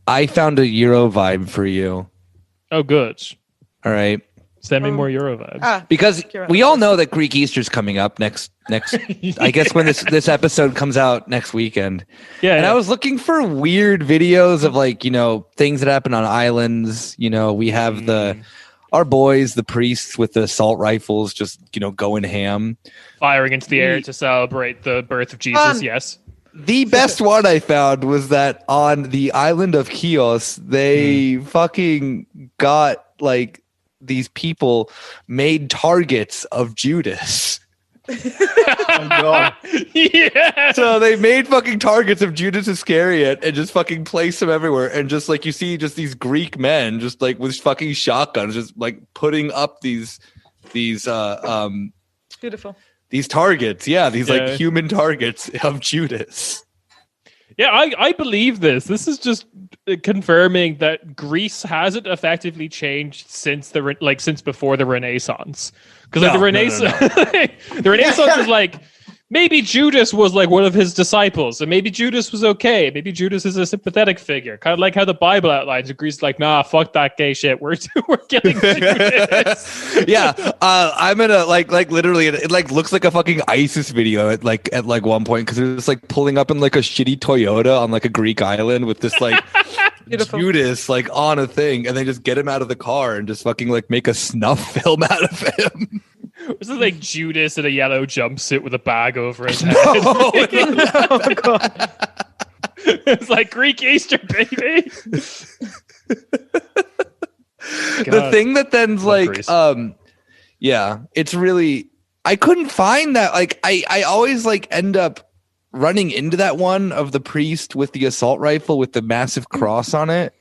I found a Euro vibe for you. Oh, good. All right. Send me more Euro vibes. Because we all know that Greek Easter's coming up next I guess when this episode comes out next weekend. Yeah. And I was looking for weird videos of like, things that happen on islands. We have our boys, the priests with the assault rifles just, going ham. Firing into the air to celebrate the birth of Jesus, yes. The best one I found was that on the island of Chios, they fucking got like these people made targets of Judas. Oh God. Yeah. So they made fucking targets of Judas Iscariot and just fucking placed them everywhere. And just like you see just these Greek men just like with fucking shotguns, just like putting up these Beautiful. These targets. Yeah. These like human targets of Judas. Yeah, I believe this. This is just confirming that Greece hasn't effectively changed since since before the Renaissance. Because the Renaissance, the Renaissance is like maybe Judas was like one of his disciples, and maybe Judas was okay. Maybe Judas is a sympathetic figure, kind of like how the Bible outlines. And Greece is like, nah, fuck that gay shit. We're killing Judas. Yeah, I'm gonna like literally it like looks like a fucking ISIS video at one point because it's like pulling up in like a shitty Toyota on like a Greek island with this like Judas like on a thing, and they just get him out of the car and just fucking like make a snuff film out of him. Was it like Judas in a yellow jumpsuit with a bag over his head? Oh, God. It's like Greek Easter, baby. The thing that then's like, yeah, it's really, I couldn't find that. Like, I always like end up running into that one of the priest with the assault rifle with the massive cross on it.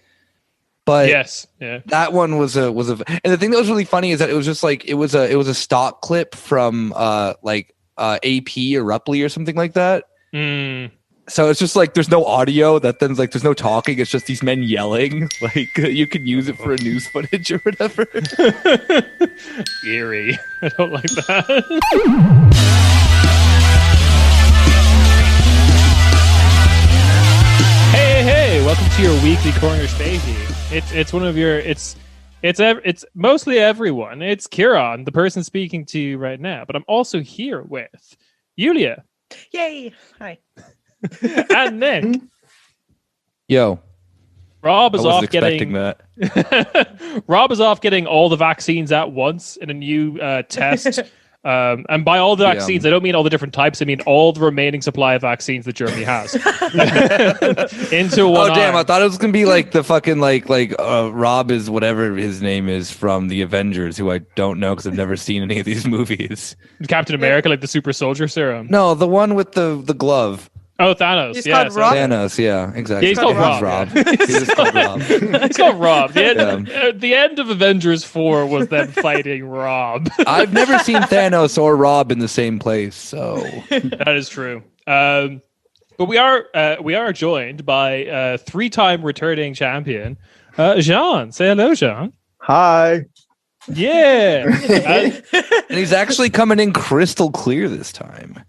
But yes, yeah, that one was a, and the thing that was really funny is that it was just like it was a stock clip from AP or Rupley or something like that. So it's just like there's no audio. That then's like there's no talking. It's just these men yelling. Like you could use it for a news footage or whatever. Eerie. I don't like that. Hey, welcome to your weekly corner, Späti. It's one of your it's mostly everyone. It's Ciaran, the person speaking to you right now, but I'm also here with Julia. Yay! Hi. And Nick. Yo. Rob is I wasn't off expecting getting that. Rob is off getting all the vaccines at once in a new test. And by all the vaccines, I don't mean all the different types. I mean all the remaining supply of vaccines that Germany has. Into one. Oh damn! I thought it was gonna be like the fucking like Rob is whatever his name is from the Avengers, who I don't know because I've never seen any of these movies. Captain America, like the super soldier serum. No, the one with the glove. Oh, Thanos. He's Yeah, called Rob? Thanos. Yeah, exactly. Yeah, he's called Rob. He's just called Rob. He's called Rob. The end of Avengers 4 was them fighting Rob. I've never seen Thanos or Rob in the same place, so that is true. But we are joined by three-time returning champion Jean. Say hello, Jean. Hi. Yeah. and he's actually coming in crystal clear this time.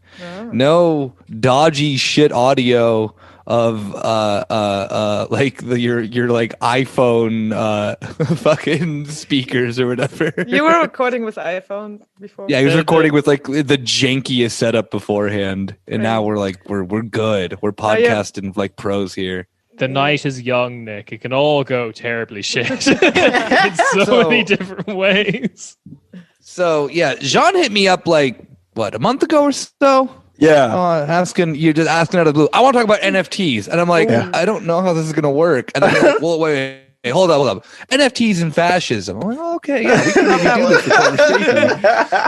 No dodgy shit audio of like your like iPhone fucking speakers or whatever. You were recording with iPhone before. Yeah, he was recording with like the jankiest setup beforehand, and now we're good. We're podcasting like pros here. The night is young, Nick. It can all go terribly shit in so many different ways. So yeah, Jean hit me up like a month ago or so. Yeah. Asking out of the blue. I want to talk about NFTs, and I'm like, I don't know how this is gonna work. And then like, well, wait, hold up. NFTs and fascism. I'm like, oh, okay, yeah, we can maybe do this conversation.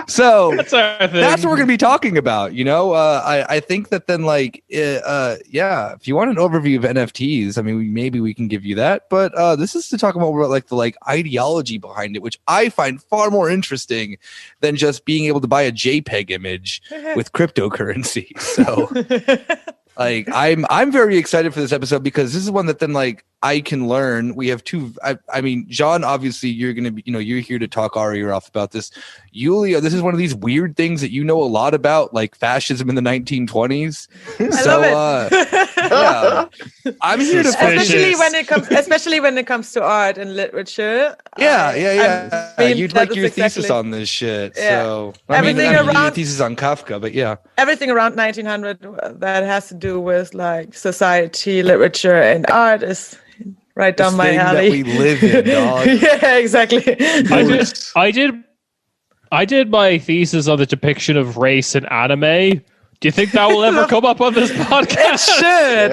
So that's what we're gonna be talking about. I think that then if you want an overview of NFTs, I mean, maybe we can give you that. But this is to talk about like the ideology behind it, which I find far more interesting than just being able to buy a JPEG image with cryptocurrency. So. I'm very excited for this episode because this is one that then I can learn. We have two. I mean, Jean, obviously, you're going to be, you're here to talk our ear off about this. Yulia, this is one of these weird things that you know a lot about, like fascism in the 1920s. I love it. Yeah, I'm here to especially when it comes to art and literature. Yeah. You'd like your thesis on this shit. Yeah. So everything around your thesis on Kafka, but yeah, everything around 1900 that has to do with like society, literature, and art is right down my alley. That we live in, dog. Yeah, exactly. I did my thesis on the depiction of race in anime. Do you think that will ever come up on this podcast?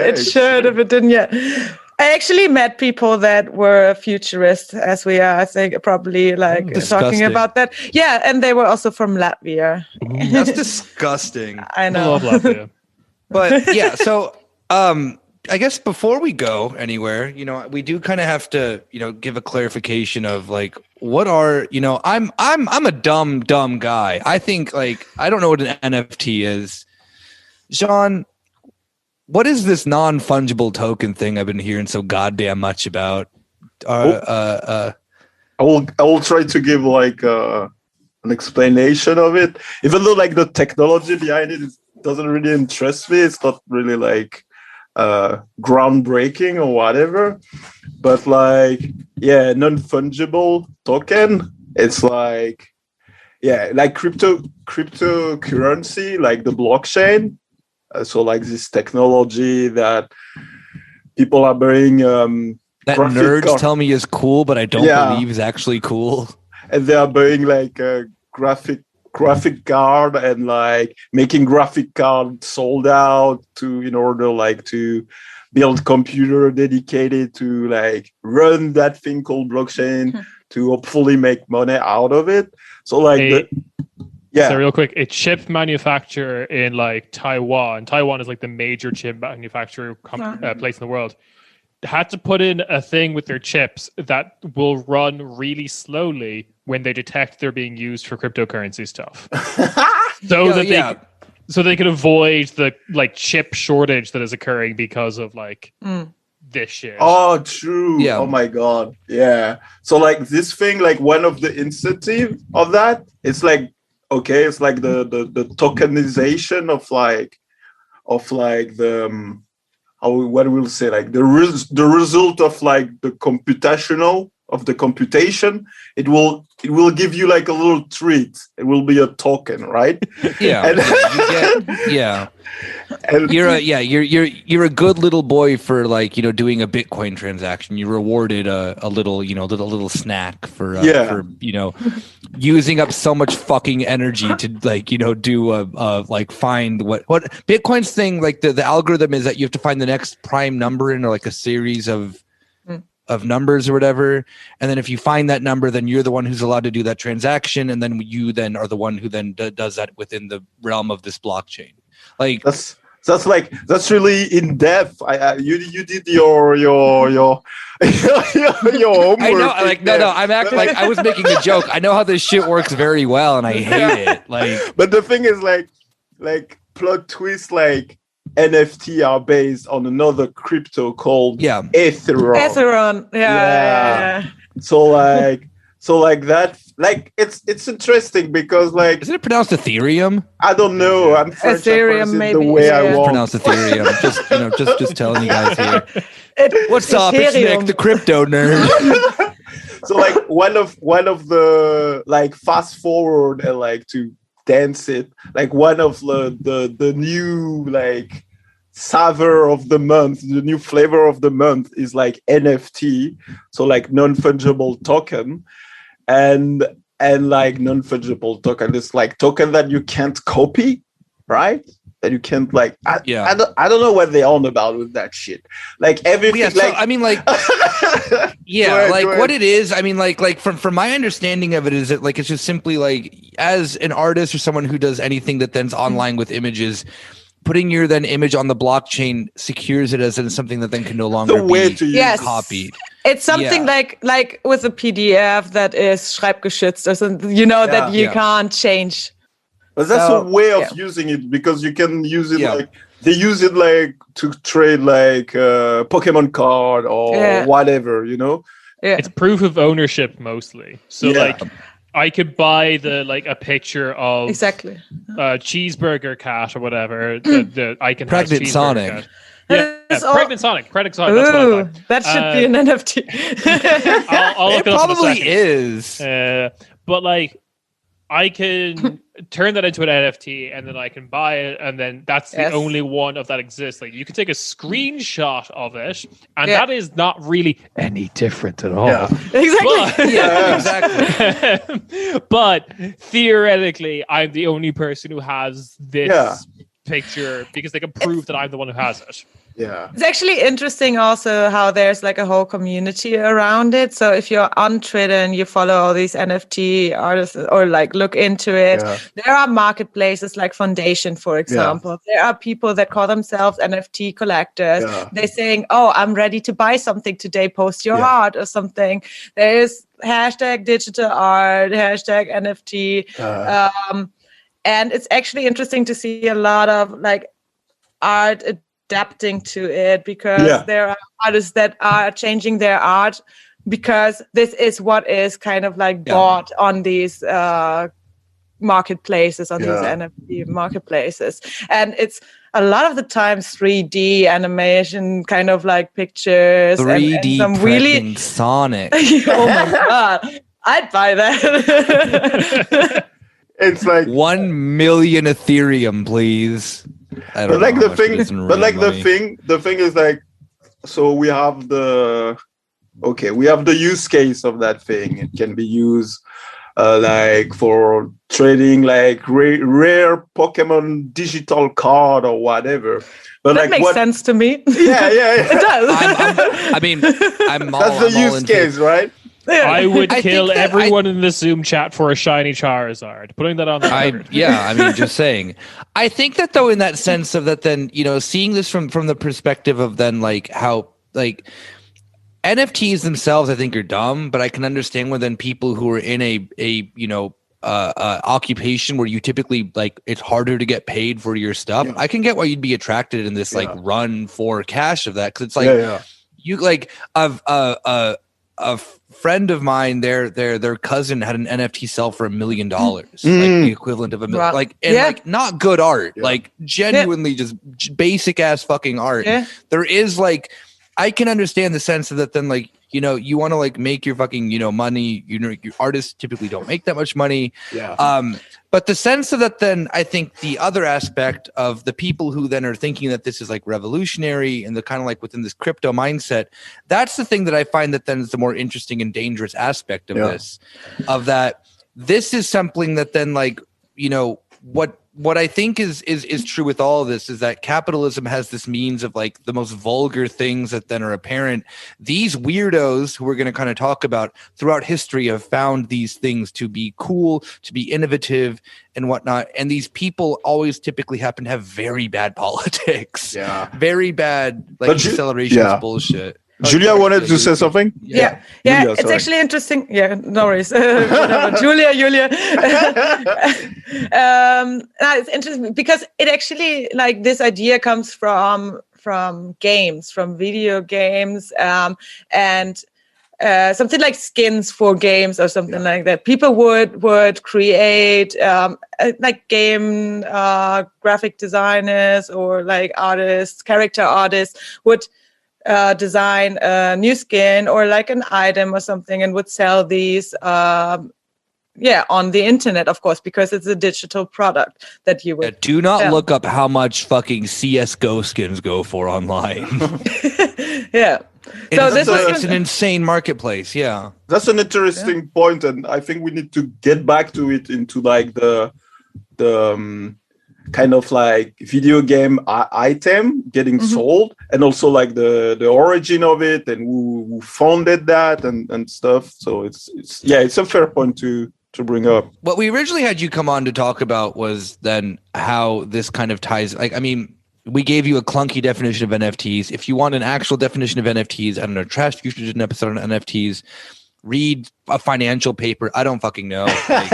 It should if it didn't yet. I actually met people that were futurists, as we are, I think, probably like talking about that. Yeah, and they were also from Latvia. That's disgusting. I know. I love Latvia. But yeah, so I guess before we go anywhere, we do kind of have to, give a clarification of like, what are, I'm a dumb guy. I think like, I don't know what an NFT is. Jean, what is this non-fungible token thing I've been hearing so goddamn much about? I will try to give like an explanation of it, even though like the technology behind it doesn't really interest me. It's not really like groundbreaking or whatever, but like non-fungible token. It's like like cryptocurrency, like the blockchain. So like this technology that people are buying that nerds tell me is cool, but I don't believe is actually cool. And they are buying like a graphic card and like making graphic card sold out in order like to build computer dedicated to like run that thing called blockchain to hopefully make money out of it. So like So real quick, a chip manufacturer in like Taiwan. Taiwan is like the major chip manufacturer place in the world. Had to put in a thing with their chips that will run really slowly when they detect they're being used for cryptocurrency stuff. So they can avoid the like chip shortage that is occurring because of like this shit. Oh, true. Yeah. Oh my God. Yeah. So like this thing, like one of the incentive of that, it's like, okay, it's like the tokenization of the what we'll say, like the result of like the computation. It will give you like a little treat. It will be a token, right? Yeah. And you're a good little boy for like doing a Bitcoin transaction. You rewarded a little snack for using up so much fucking energy to like do like find what Bitcoin's thing, like the algorithm is that you have to find the next prime number in like a series of numbers or whatever, and then if you find that number, then you're the one who's allowed to do that transaction, and then you then are the one who then does that within the realm of this blockchain. Like that's really in depth. You did your homework. I know, like no, I'm acting like I was making a joke. I know how this shit works very well, and I hate it. Like, but the thing is, like plot twist, like NFT are based on another crypto called Ethereum. Yeah. So like that, like it's interesting because like, isn't it pronounced Ethereum? I don't know. I'm French. Ethereum, maybe. The way I want. Pronounced Ethereum. just telling you guys here. What's up? It's Nick, the crypto nerd. So like one of the like fast forward and like to dance it, like one of the new like savor of the month, the new flavor of the month is like NFT, so like non-fungible token, and like non-fungible token is like token that you can't copy, right? That you can't like I don't know what they're on about with that shit. Like everything. Yeah, so, I mean, like yeah, go ahead. What it is, I mean, like from my understanding of it is that like it's just simply like as an artist or someone who does anything that then's online with images, putting your then image on the blockchain secures it as something that then can no longer be copied. It's something like with a PDF that is schreibgeschützt or something, that you can't change. But that's a way of using it, because you can use it like they use it like to trade like Pokemon card or whatever, you know. Yeah, it's proof of ownership mostly. So like, I could buy a picture of exactly cheeseburger cat or whatever. I can Pregnant have Sonic. Cat. Yeah, Pregnant Sonic. Pregnant Sonic. That's what I thought. That should be an NFT. I'll look It it up in a probably second. is. But like, I can turn that into an NFT, and then I can buy it, and then that's the only one of that exists. Like, you can take a screenshot of it, and that is not really any different at all. Yeah. Exactly. Exactly. But theoretically, I'm the only person who has this picture because they can prove that I'm the one who has it. Yeah. It's actually interesting also how there's like a whole community around it. So if you're on Twitter and you follow all these NFT artists or like look into it, there are marketplaces like Foundation, for example. There are people that call themselves NFT collectors. They're saying, oh, I'm ready to buy something today, post your art or something. There is hashtag digital art, hashtag NFT. And it's actually interesting to see a lot of like art adapting to it, because there are artists that are changing their art because this is what is kind of like bought on these marketplaces, on these NFT marketplaces. And it's a lot of the times 3D animation kind of like pictures 3D and some really Sonic. oh my god, I'd buy that. It's like 1 million Ethereum, please. I don't but like know the thing, but like the thing is like, so we have the use case of that thing. It can be used like for trading like rare Pokemon digital card or whatever. But that makes sense to me. Yeah. It does. That's the use case, right? Yeah. I would kill everyone in the Zoom chat for a shiny Charizard. Putting that on the record. Just saying. I think that though, in that sense of that, then, you know, seeing this from the perspective of then like how like NFTs themselves, I think are dumb, but I can understand when then people who are in a occupation where you typically like it's harder to get paid for your stuff. I can get why you'd be attracted in this like run for cash of that, because it's like you like a friend of mine, their cousin had an NFT sell for $1 million, like the equivalent of $1 million, like, and like not good art, like genuinely just basic ass fucking art. There is like, I can understand the sense of that. Then like, you know, you want to like make your fucking, you know, money. You know, your artists typically don't make that much money. But the sense of that, then I think the other aspect of the people who then are thinking that this is like revolutionary and the kind of like within this crypto mindset, that's the thing that I find that then is the more interesting and dangerous aspect of this, of that this is something that then like, you know, what I think is true with all of this is that capitalism has this means of like the most vulgar things that then are apparent. These weirdos who we're going to kind of talk about throughout history have found these things to be cool, to be innovative and whatnot. And these people always typically happen to have very bad politics, very bad like acceleration bullshit. Julia wanted to say something. Julia, it's actually interesting. No worries. Julia. It's interesting because it actually like this idea comes from games, from video games, and something like skins for games or something like that. People would create like game graphic designers or like artists, character artists would design a new skin or like an item or something and would sell these on the internet, of course, because it's a digital product that you would do not look up how much fucking CSGO skins go for online. So it's an insane marketplace. That's an interesting point, and I think we need to get back to it into like the kind of like video game item getting sold, and also like the origin of it and who founded that and stuff. So it's a fair point to bring up. What we originally had you come on to talk about was then how this kind of ties, like, I mean, we gave you a clunky definition of NFTs. If you want an actual definition of NFTs, I don't know, Trash Future did an episode on NFTs. Read a financial paper. I don't fucking know. Like,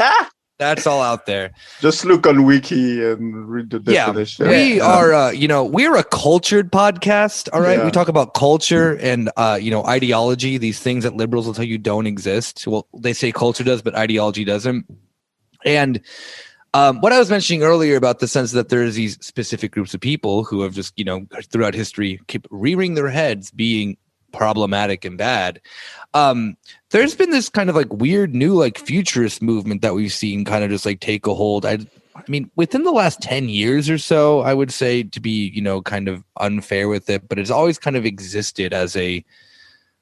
That's all out there. Just look on Wiki and read the definition. We are, we're a cultured podcast. All right. Yeah. We talk about culture and, ideology, these things that liberals will tell you don't exist. Well, they say culture does, but ideology doesn't. And what I was mentioning earlier about the sense that there's these specific groups of people who have just, throughout history, keep rearing their heads being problematic and bad. There's been this kind of like weird new like futurist movement that we've seen kind of just like take a hold. I mean, within the last 10 years or so, I would say, to be, kind of unfair with it, but it's always kind of existed as a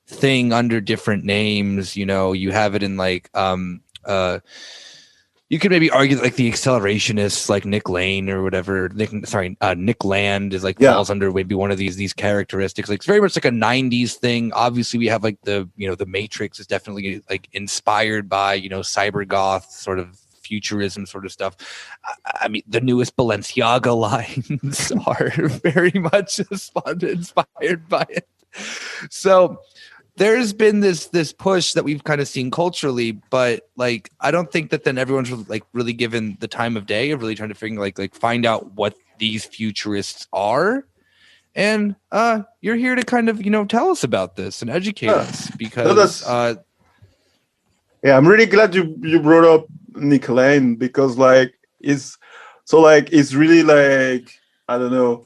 thing under different names. You have it in like, you could maybe argue that like the accelerationists, like Nick Lane or whatever, Nick Land is like falls under maybe one of these characteristics. Like it's very much like a 90s thing. Obviously, we have like the Matrix is definitely like inspired by cyber goth sort of futurism sort of stuff. I mean, the newest Balenciaga lines are very much inspired by it. So there's been this push that we've kind of seen culturally, but like I don't think that then everyone's like really given the time of day of really trying to figure like find out what these futurists are. And you're here to kind of tell us about this and educate us because I'm really glad you brought up Nick Lane because it's really like, I don't know,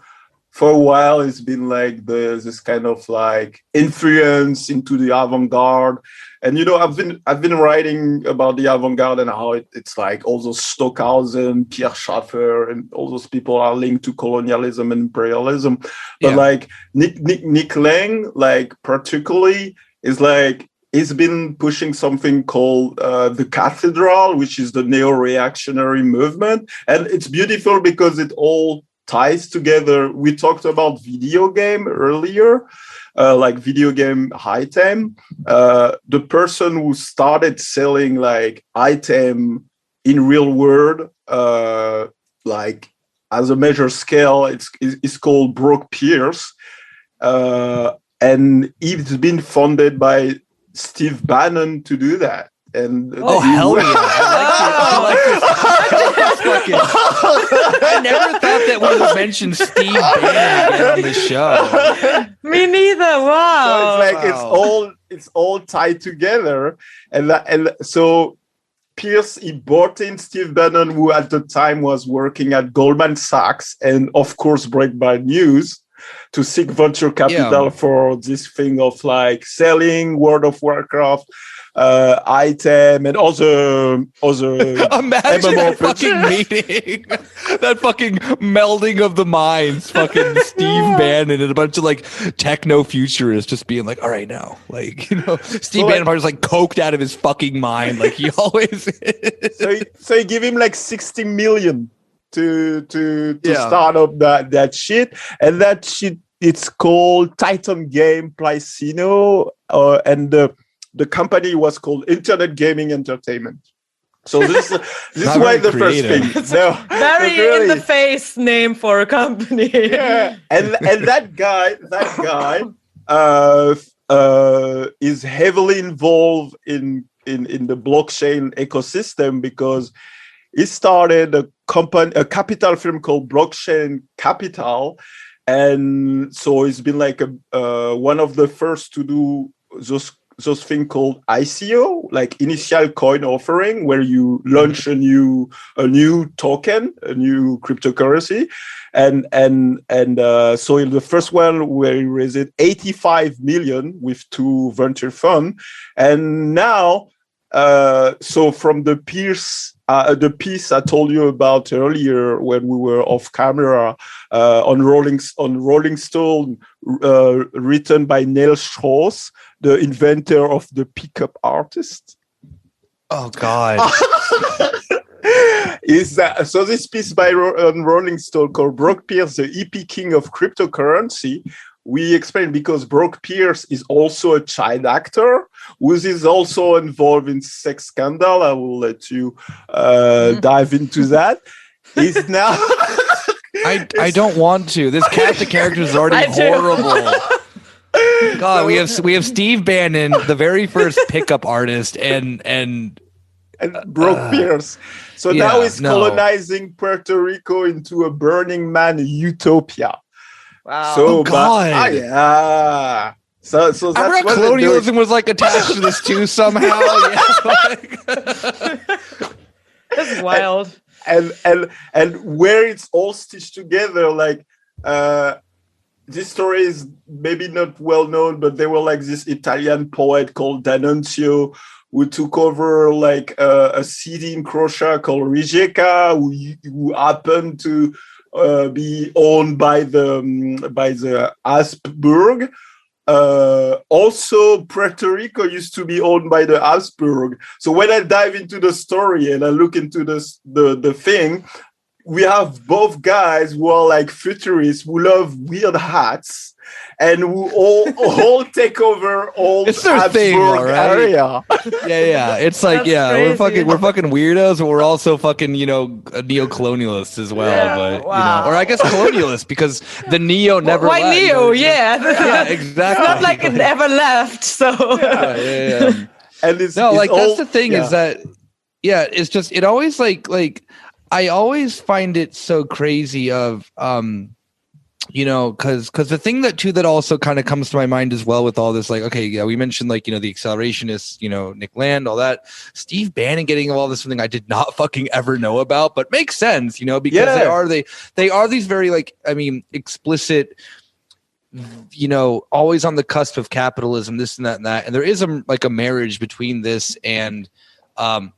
for a while it's been like this kind of like influence into the avant-garde. And I've been writing about the avant-garde and how it's like all those Stockhausen, Pierre Schaeffer, and all those people are linked to colonialism and imperialism. But like Nick Lane, like particularly, is like he's been pushing something called the Cathedral, which is the neo-reactionary movement, and it's beautiful because it all ties together. We talked about video game earlier, like video game item. The person who started selling like item in real world, like as a measure scale, it's called Brooke Pierce, and it's been funded by Steve Bannon to do that. And hell yeah! I never thought that we would mention Steve Bannon again on the show. Me neither. Wow! So it's like it's all tied together, and so Pierce he brought in Steve Bannon, who at the time was working at Goldman Sachs and of course Breitbart News, to seek venture capital for this thing of like selling World of Warcraft item and other imagine that fucking meeting, that fucking melding of the minds, fucking Steve Bannon and a bunch of like techno futurists just being like, all right now, like Steve Bannon probably just like coked out of his fucking mind like he always is. So you give him like 60 million to start up that shit, and that shit it's called Titan Game Plycino, and the company was called Internet Gaming Entertainment. So this is why the creative. First thing. No, very really. In the face name for a company. Yeah, and that guy is heavily involved in the blockchain ecosystem because he started a capital firm called Blockchain Capital, and so he's been like one of the first to do those thing called ICO, like initial coin offering, where you launch a new token, a new cryptocurrency, and so in the first one where he raised 85 million with 2 venture funds, and now so from the piece I told you about earlier when we were off camera on Rolling Stone, written by Neil Strauss, the inventor of the pickup artist. Oh God! So this piece on Rolling Stone called Brooke Pierce, the EP king of cryptocurrency. We explained because Brooke Pierce is also a child actor who is also involved in sex scandal. I will let you dive into that. He's now. I don't want to. This cast of characters is already horrible. God, we have Steve Bannon, the very first pickup artist, and and Brooke Pierce. So now he's colonizing Puerto Rico into a Burning Man utopia. Wow. So, God. yeah. So that's I forgot what colonialism was like attached to this too somehow. Yeah, like, That's wild. and where it's all stitched together, like this story is maybe not well known, but there were like this Italian poet called D'Annunzio who took over like a city in Croatia called Rijeka, who happened to be owned by the Habsburg. Also, Puerto Rico used to be owned by the Habsburg. So when I dive into the story and I look into the thing, we have both guys who are like futurists who love weird hats and who all take over all it's their Habsburg thing, all right? area. Yeah. It's like, That's crazy. we're fucking weirdos, but we're also fucking, neo-colonialists as well. Yeah, but wow. or I guess colonialists because the neo never Why left. neo? Yeah. Yeah, exactly. It's not like it ever left. So Yeah. And it's Like all, that's the thing is that it's just it always like I always find it so crazy of because the thing that also kind of comes to my mind as well with all this, like, okay, yeah, we mentioned like, the accelerationists, Nick Land, all that. Steve Bannon getting involved is something I did not fucking ever know about, but makes sense, because they are these very like, I mean, explicit, always on the cusp of capitalism, this and that and that. And there is a marriage between this and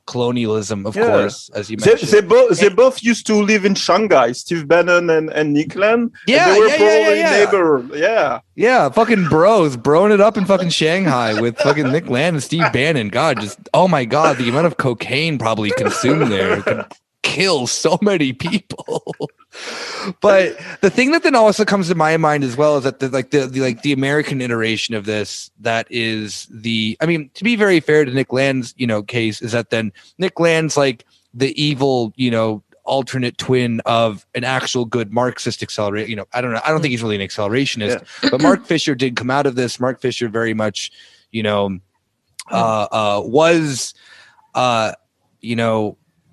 colonialism, of course, as you mentioned. They both used to live in Shanghai, Steve Bannon and Nick Land. Yeah, and they were probably neighbor. Yeah, fucking broing it up in fucking Shanghai with fucking Nick Land and Steve Bannon. God, just oh my God, the amount of cocaine probably consumed there could kill so many people. But the thing that then also comes to my mind as well is that the American iteration of this, that is to be very fair to Nick Land's case, is that then Nick Land's like the evil alternate twin of an actual good Marxist accelerator. I don't know. I don't think he's really an accelerationist, but Mark Fisher did come out of this. Mark Fisher very much was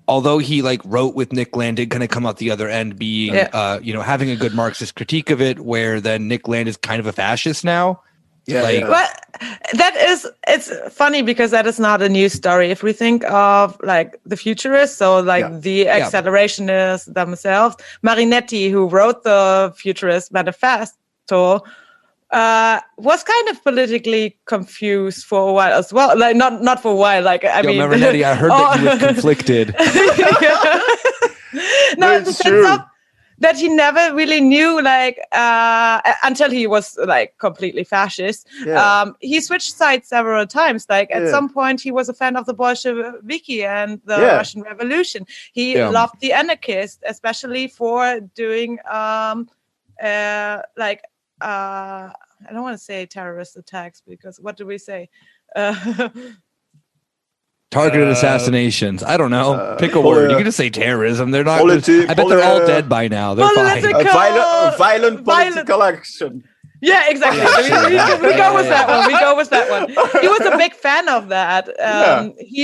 although he like wrote with Nick Land, did kind of come out the other end being, having a good Marxist critique of it, where then Nick Land is kind of a fascist now. But it's funny because that is not a new story. If we think of like the futurists, so like the accelerationists themselves, Marinetti, who wrote the Futurist Manifesto, was kind of politically confused for a while as well. Like not for a while. Like I mean, Marinetti, I heard that he was conflicted. No, it's true. That he never really knew, like until he was like completely fascist. He switched sides several times. Like at some point, he was a fan of the Bolsheviki and the Russian Revolution. He loved the anarchists, especially for doing I don't want to say terrorist attacks because what do we say? Targeted assassinations. I don't know. Pick a word. You can just say terrorism. They're not. I bet they're all dead by now. They're fine. Violent political action. Yeah, exactly. We go with that one. He was a big fan of that.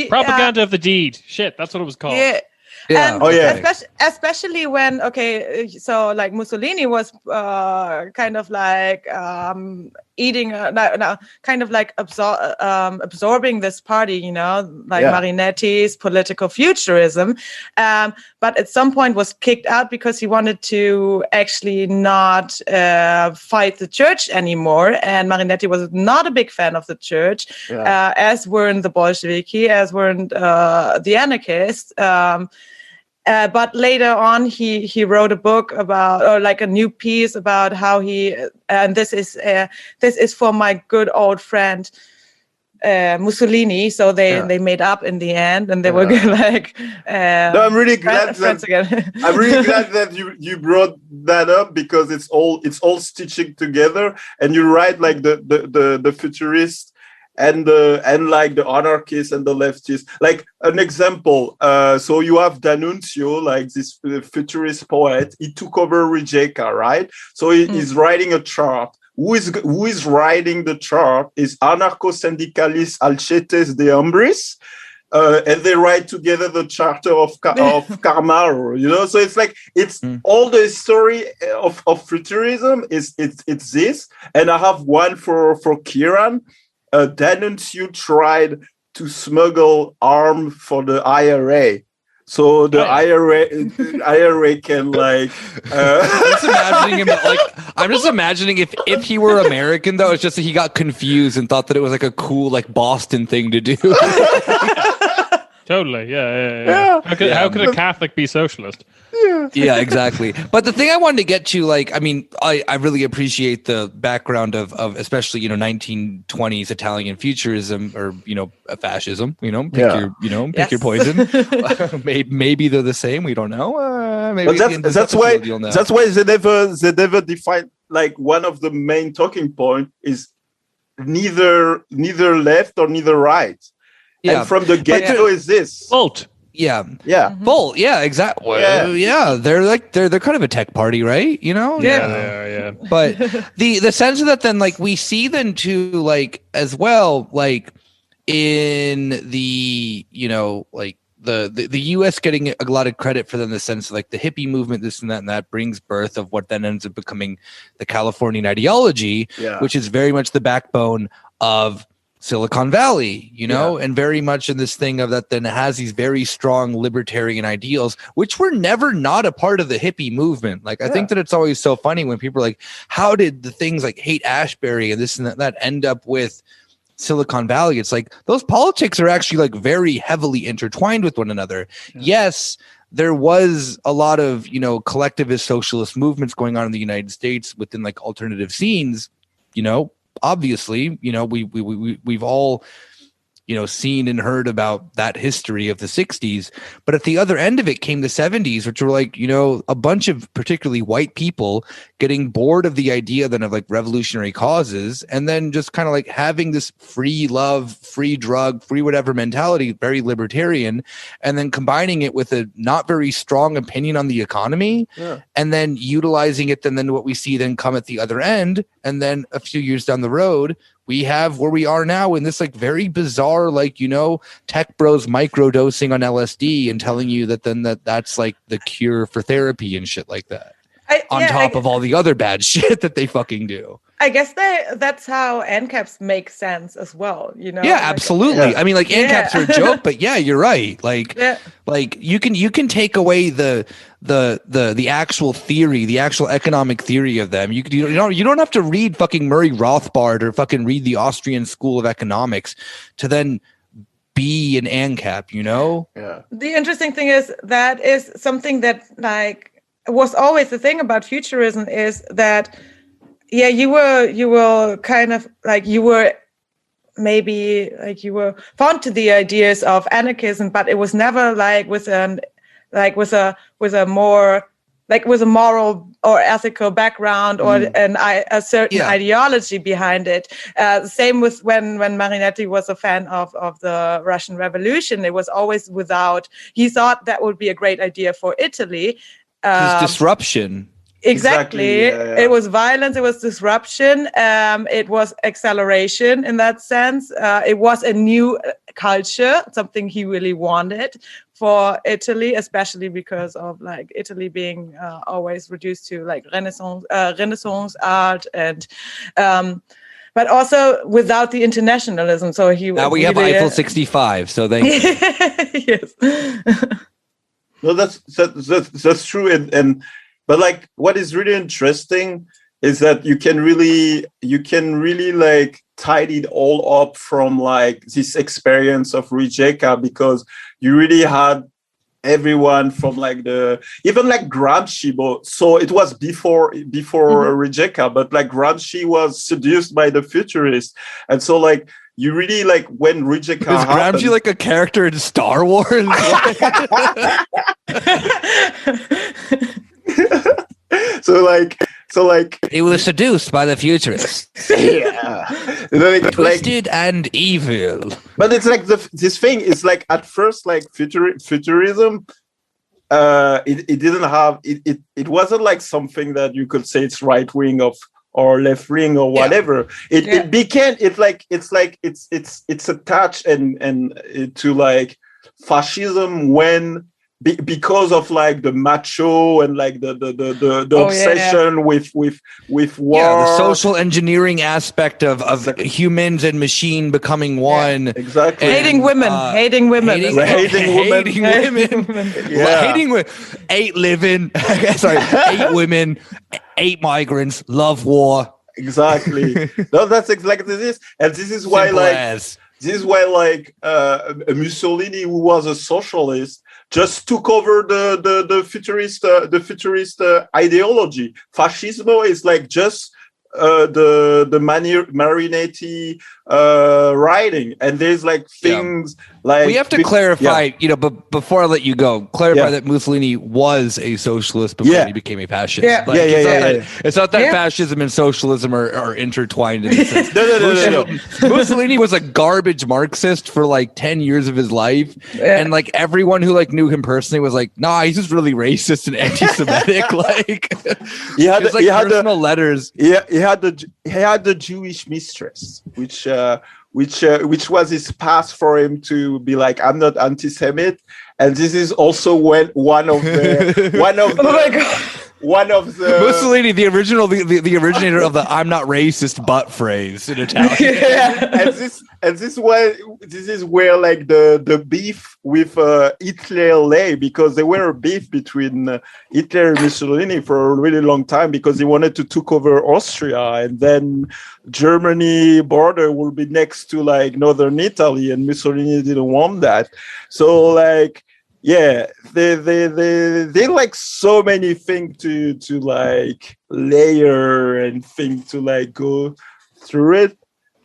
Propaganda of the deed. Shit, that's what it was called. Yeah. Yeah. Especially when so like Mussolini was kind of like eating, kind of like absorbing this party, Marinetti's political futurism, but at some point was kicked out because he wanted to actually not fight the church anymore, and Marinetti was not a big fan of the church, as weren't the Bolsheviki, as weren't the anarchists. But later on, he wrote a book about, or like a new piece about how he, and this is for my good old friend Mussolini. So they made up in the end, and they were like. No, I'm really glad that I'm really glad that you brought that up, because it's all stitching together, and you're right, like the futurists. And like the anarchists and the leftists, like an example. So you have D'Annunzio, like this futurist poet. He took over Rijeka, right? So he's writing a chart. Who is writing the chart is anarcho-syndicalist Alcetes de Ambris, and they write together the charter of Karmar, you know. So it's like all the story of futurism is it's this. And I have one for Ciaran. Didn't you tried to smuggle arms for the IRA? So the IRA can like. I'm just imagining if he were American though, it's just that he got confused and thought that it was like a cool like Boston thing to do. Totally, yeah. How could a Catholic be socialist? Yeah, exactly. But the thing I wanted to get to, like, I mean, I really appreciate the background of especially 1920s Italian futurism or fascism. Pick your poison. maybe they're the same. We don't know. Maybe that's why they never define, like, one of the main talking point is neither left or neither right. Yeah. And from the get-go is this Volt. Yeah. Volt. Yeah, exactly. Well, yeah, they're kind of a tech party, right? Yeah. But the sense of that, then, like, we see then too, like, as well, like in the like the US getting a lot of credit for them in the sense of like the hippie movement, this and that brings birth of what then ends up becoming the Californian ideology, which is very much the backbone of Silicon Valley, and very much in this thing of that then has these very strong libertarian ideals, which were never not a part of the hippie movement. Like, I think that it's always so funny when people are like, how did the things like hate Ashbury and this and that end up with Silicon Valley? It's like those politics are actually like very heavily intertwined with one another. Yes, there was a lot of, collectivist socialist movements going on in the United States within like alternative scenes, obviously, we've all, seen and heard about that history of the 60s. But at the other end of it came the 70s, which were like, a bunch of particularly white people getting bored of the idea then of like revolutionary causes and then just kind of like having this free love, free drug, free whatever mentality, very libertarian, and then combining it with a not very strong opinion on the economy and then utilizing it. And then what we see then come at the other end. And then a few years down the road, we have where we are now in this like very bizarre, like, tech bros microdosing on LSD and telling you that then that's like the cure for therapy and shit like that. On top of all the other bad shit that they fucking do. I guess that's how ANCAPs make sense as well, Yeah, absolutely. I mean, like, ANCAPs are a joke, but yeah, you're right. Like, like you can take away the actual theory, the actual economic theory of them. You don't have to read fucking Murray Rothbard or fucking read the Austrian School of Economics to then be an ANCAP, Yeah. The interesting thing is that is something that like was always the thing about futurism is that you were kind of like you were maybe like you were fond to the ideas of anarchism, but it was never like with a moral or ethical background or a certain ideology behind it. Same with when Marinetti was a fan of the Russian Revolution. It was always without. He thought that would be a great idea for Italy. Disruption. Exactly. It was violence. It was disruption. It was acceleration in that sense. It was a new culture, something he really wanted for Italy, especially because of like Italy being always reduced to like Renaissance art and. But also without the internationalism. So now we have Eiffel 65. So thank you. Yes. No, that's true, and but like what is really interesting is that you can really like tidy it all up from like this experience of Rijeka, because you really had everyone from like even like Gramsci, so it was before Rijeka, but like Gramsci was seduced by the futurists, and so like. You really like when Rijeka is Gramsci like a character in Star Wars? so like he was seduced by the futurists. Twisted and evil. But it's like this thing is like at first like futurism. It didn't have it wasn't like something that you could say it's right wing of or left wing or whatever. It became it's attached and to like fascism when because of like the macho and like the obsession with war, the social engineering aspect of humans and machine becoming one, exactly, hating women, hating women, hating women, 8 living, sorry, 8 women, 8 migrants, love war, exactly. No, that's exactly this, and this is why Mussolini, who was a socialist, just took over the futurist ideology. Fascismo is like just the Marinetti writing, and there's like things like we have to clarify, but before I let you go, clarify that Mussolini was a socialist before he became a fascist. It's not that fascism and socialism are intertwined in a sense. No. Mussolini was a garbage Marxist for like 10 years of his life, and like everyone who like knew him personally was like, nah, he's just really racist and anti-Semitic. Like he had personal letters. He had the Jewish mistress, which was his pass for him to be like, I'm not anti-Semite, and this is also when one of the Mussolini, the originator of the "I'm not racist" but phrase in Italian. and this is where like the beef with Hitler lay, because there were a beef between Hitler and Mussolini for a really long time, because he wanted to take over Austria, and then Germany border will be next to like northern Italy, and Mussolini didn't want that. So like, yeah, they like so many things to like layer and things to like go through it.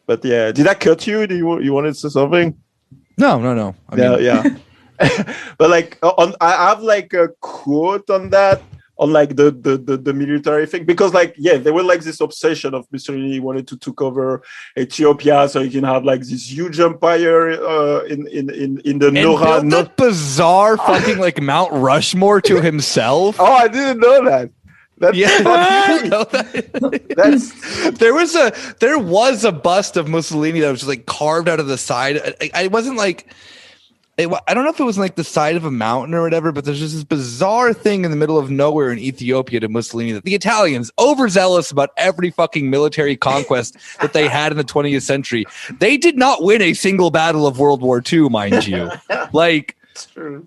But yeah, did I cut you? You wanted to say something? No. I mean, But like I have like a quote on that, on like the military thing, because like there were like this obsession of Mussolini wanted to take over Ethiopia so he can have like this huge empire in the Nora. And built that bizarre fucking like Mount Rushmore to himself. Oh, I didn't know that. There was a bust of Mussolini that was just like carved out of the side. I wasn't like, I don't know if it was like the side of a mountain or whatever, but there's just this bizarre thing in the middle of nowhere in Ethiopia to Mussolini that the Italians, overzealous about every fucking military conquest that they had in the 20th century, they did not win a single battle of World War II, mind you. Like, it's true.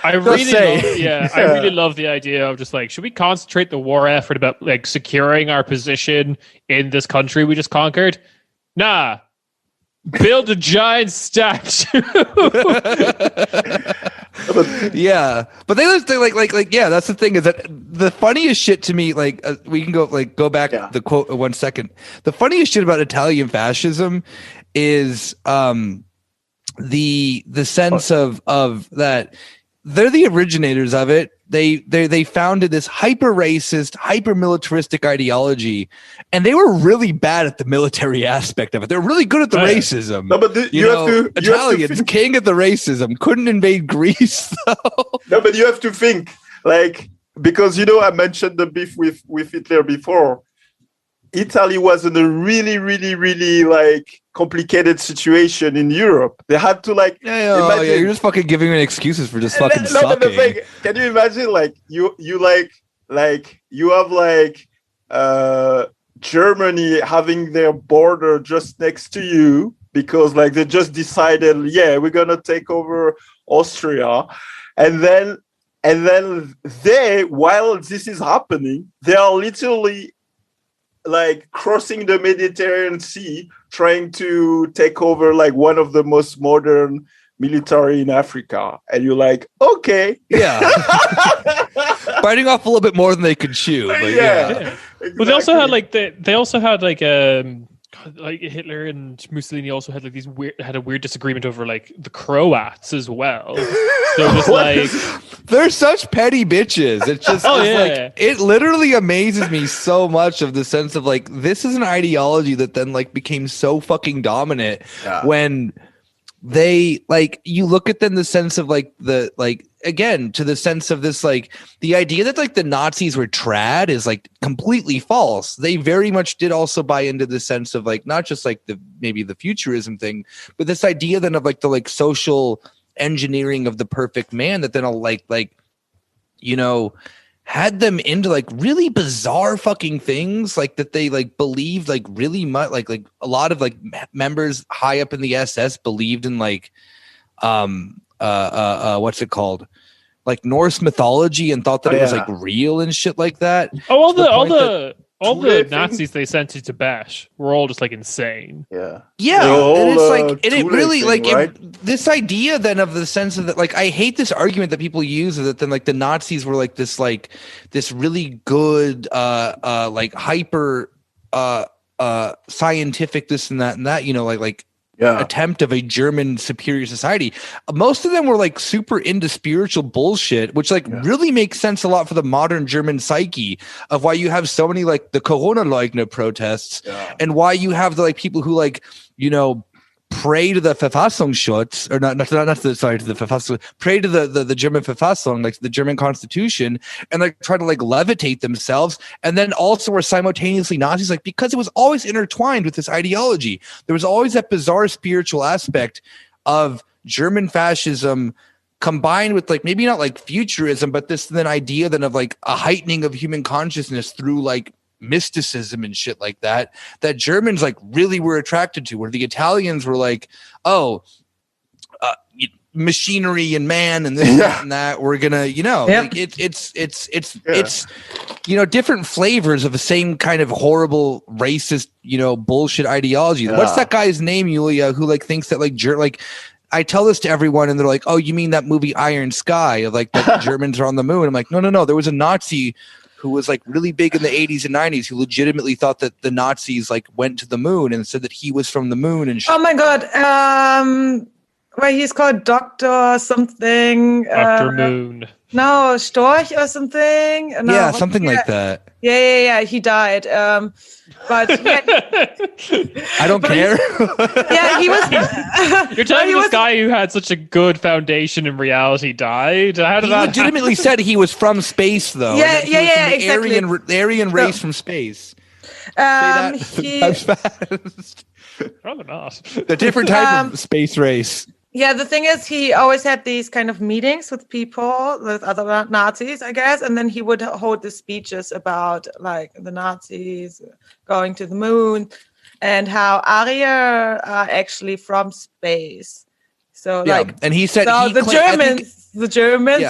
I really love the idea of just like, should we concentrate the war effort about like securing our position in this country we just conquered? Nah. Build a giant statue. Yeah, but they like that's the thing, is that the funniest shit to me, like we can go back the quote 1 second. The funniest shit about Italian fascism is the sense of that they're the originators of it. They founded this hyper racist, hyper militaristic ideology, and they were really bad at the military aspect of it. They're really good at the racism. No, but Italians king at the racism, couldn't invade Greece though. No, but you have to think, like, because I mentioned the beef with Hitler before. Italy was in a really, really, really like complicated situation in Europe. They had to like imagine, you're just fucking giving me excuses for just fucking sucking. But the thing, can you imagine like you have like Germany having their border just next to you, because like they just decided, we're gonna take over Austria, and then they, while this is happening, they are literally like crossing the Mediterranean Sea, trying to take over like one of the most modern military in Africa, and you're like, okay, biting off a little bit more than they could chew. But exactly. But they also had like Hitler and Mussolini also had like had a weird disagreement over like the Croats as well. So it was like, they're such petty bitches. It's just like, it literally amazes me so much of the sense of like, this is an ideology that then like became so fucking dominant when they like, you look at them in the sense of like the, like, again, to the sense of this, like the idea that like the Nazis were trad is like completely false. They very much did also buy into the sense of like, not just like the, maybe the futurism thing, but this idea then of like the like social engineering of the perfect man that then like, you know, had them into like really bizarre fucking things, like that they like believed like really much, like a lot of like members high up in the SS believed in like what's it called, like Norse mythology, and thought that it was like real and shit like that. All the Nazis they sent to Tibet were all just like insane. And it's like, and it really thing, like right? this idea then of the sense of that, like, I hate this argument that people use that then like the Nazis were like this really good like hyper scientific this and that, you know, like attempt of a German superior society. Most of them were like super into spiritual bullshit, which like really makes sense a lot for the modern German psyche of why you have so many like the Corona-Leugner protests and why you have the like people who like, you know, pray to the Verfassungsschutz, or not to the Verfassung, pray to the German Verfassung, like the German Constitution, and like try to like levitate themselves, and then also were simultaneously Nazis, like because it was always intertwined with this ideology. There was always that bizarre spiritual aspect of German fascism combined with like maybe not like futurism, but this then idea then of like a heightening of human consciousness through like mysticism and shit like that Germans like really were attracted to, where the Italians were like, machinery and man and this and that, we're gonna, you know, like it's you know, different flavors of the same kind of horrible racist, you know, bullshit ideology. What's that guy's name, Yulia, who like thinks that like I tell this to everyone and they're like, oh, you mean that movie Iron Sky, of like the Germans are on the moon? I'm like, no, there was a Nazi who was like really big in the 80s and 90s who legitimately thought that the Nazis like went to the moon and said that he was from the moon and shit. Oh my God. Well, he's called Dr. something. Dr. Moon. No, Storch or something. No, yeah, something like that. Yeah. He died. But I don't care. He was. You're telling me this guy who had such a good foundation in reality died? How did he that legitimately said he was from space, though. Exactly. The Aryan race from space. That's fast. Probably not. The different type of space race. Yeah, the thing is, he always had these kind of meetings with people, with other Nazis, I guess, and then he would hold the speeches about like the Nazis going to the moon and how Arya are actually from space. So and he said the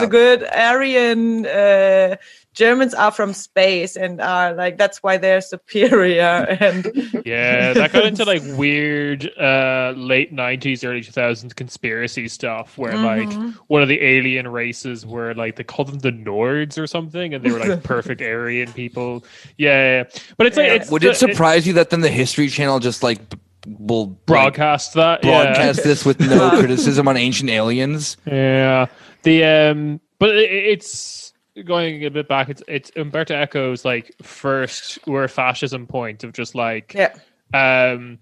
good Aryan Germans are from space and are like, that's why they're superior. And that got into like weird late 90s, early 2000s conspiracy stuff where like one of the alien races were like, they called them the Nords or something, and they were like perfect Aryan people. But it's like, would it surprise you that then the History Channel just like will broadcast this with no criticism on ancient aliens? But it's going a bit back, it's Umberto Eco's like first where fascism point of just like with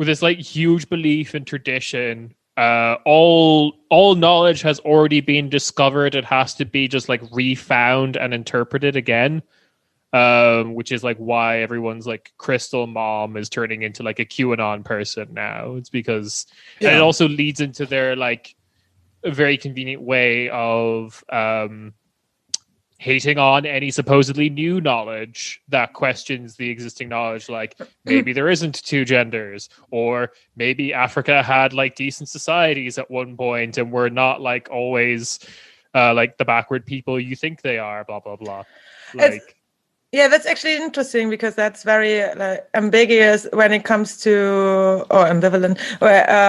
this like huge belief in tradition, all knowledge has already been discovered, it has to be just like refound and interpreted again, which is like why everyone's like crystal mom is turning into like a QAnon person now. It's because and it also leads into their like a very convenient way of hating on any supposedly new knowledge that questions the existing knowledge, like maybe there isn't two genders, or maybe Africa had like decent societies at one point and we're not like always like the backward people you think they are, blah blah blah. Like that's actually interesting because that's very ambiguous when it comes to, or ambivalent,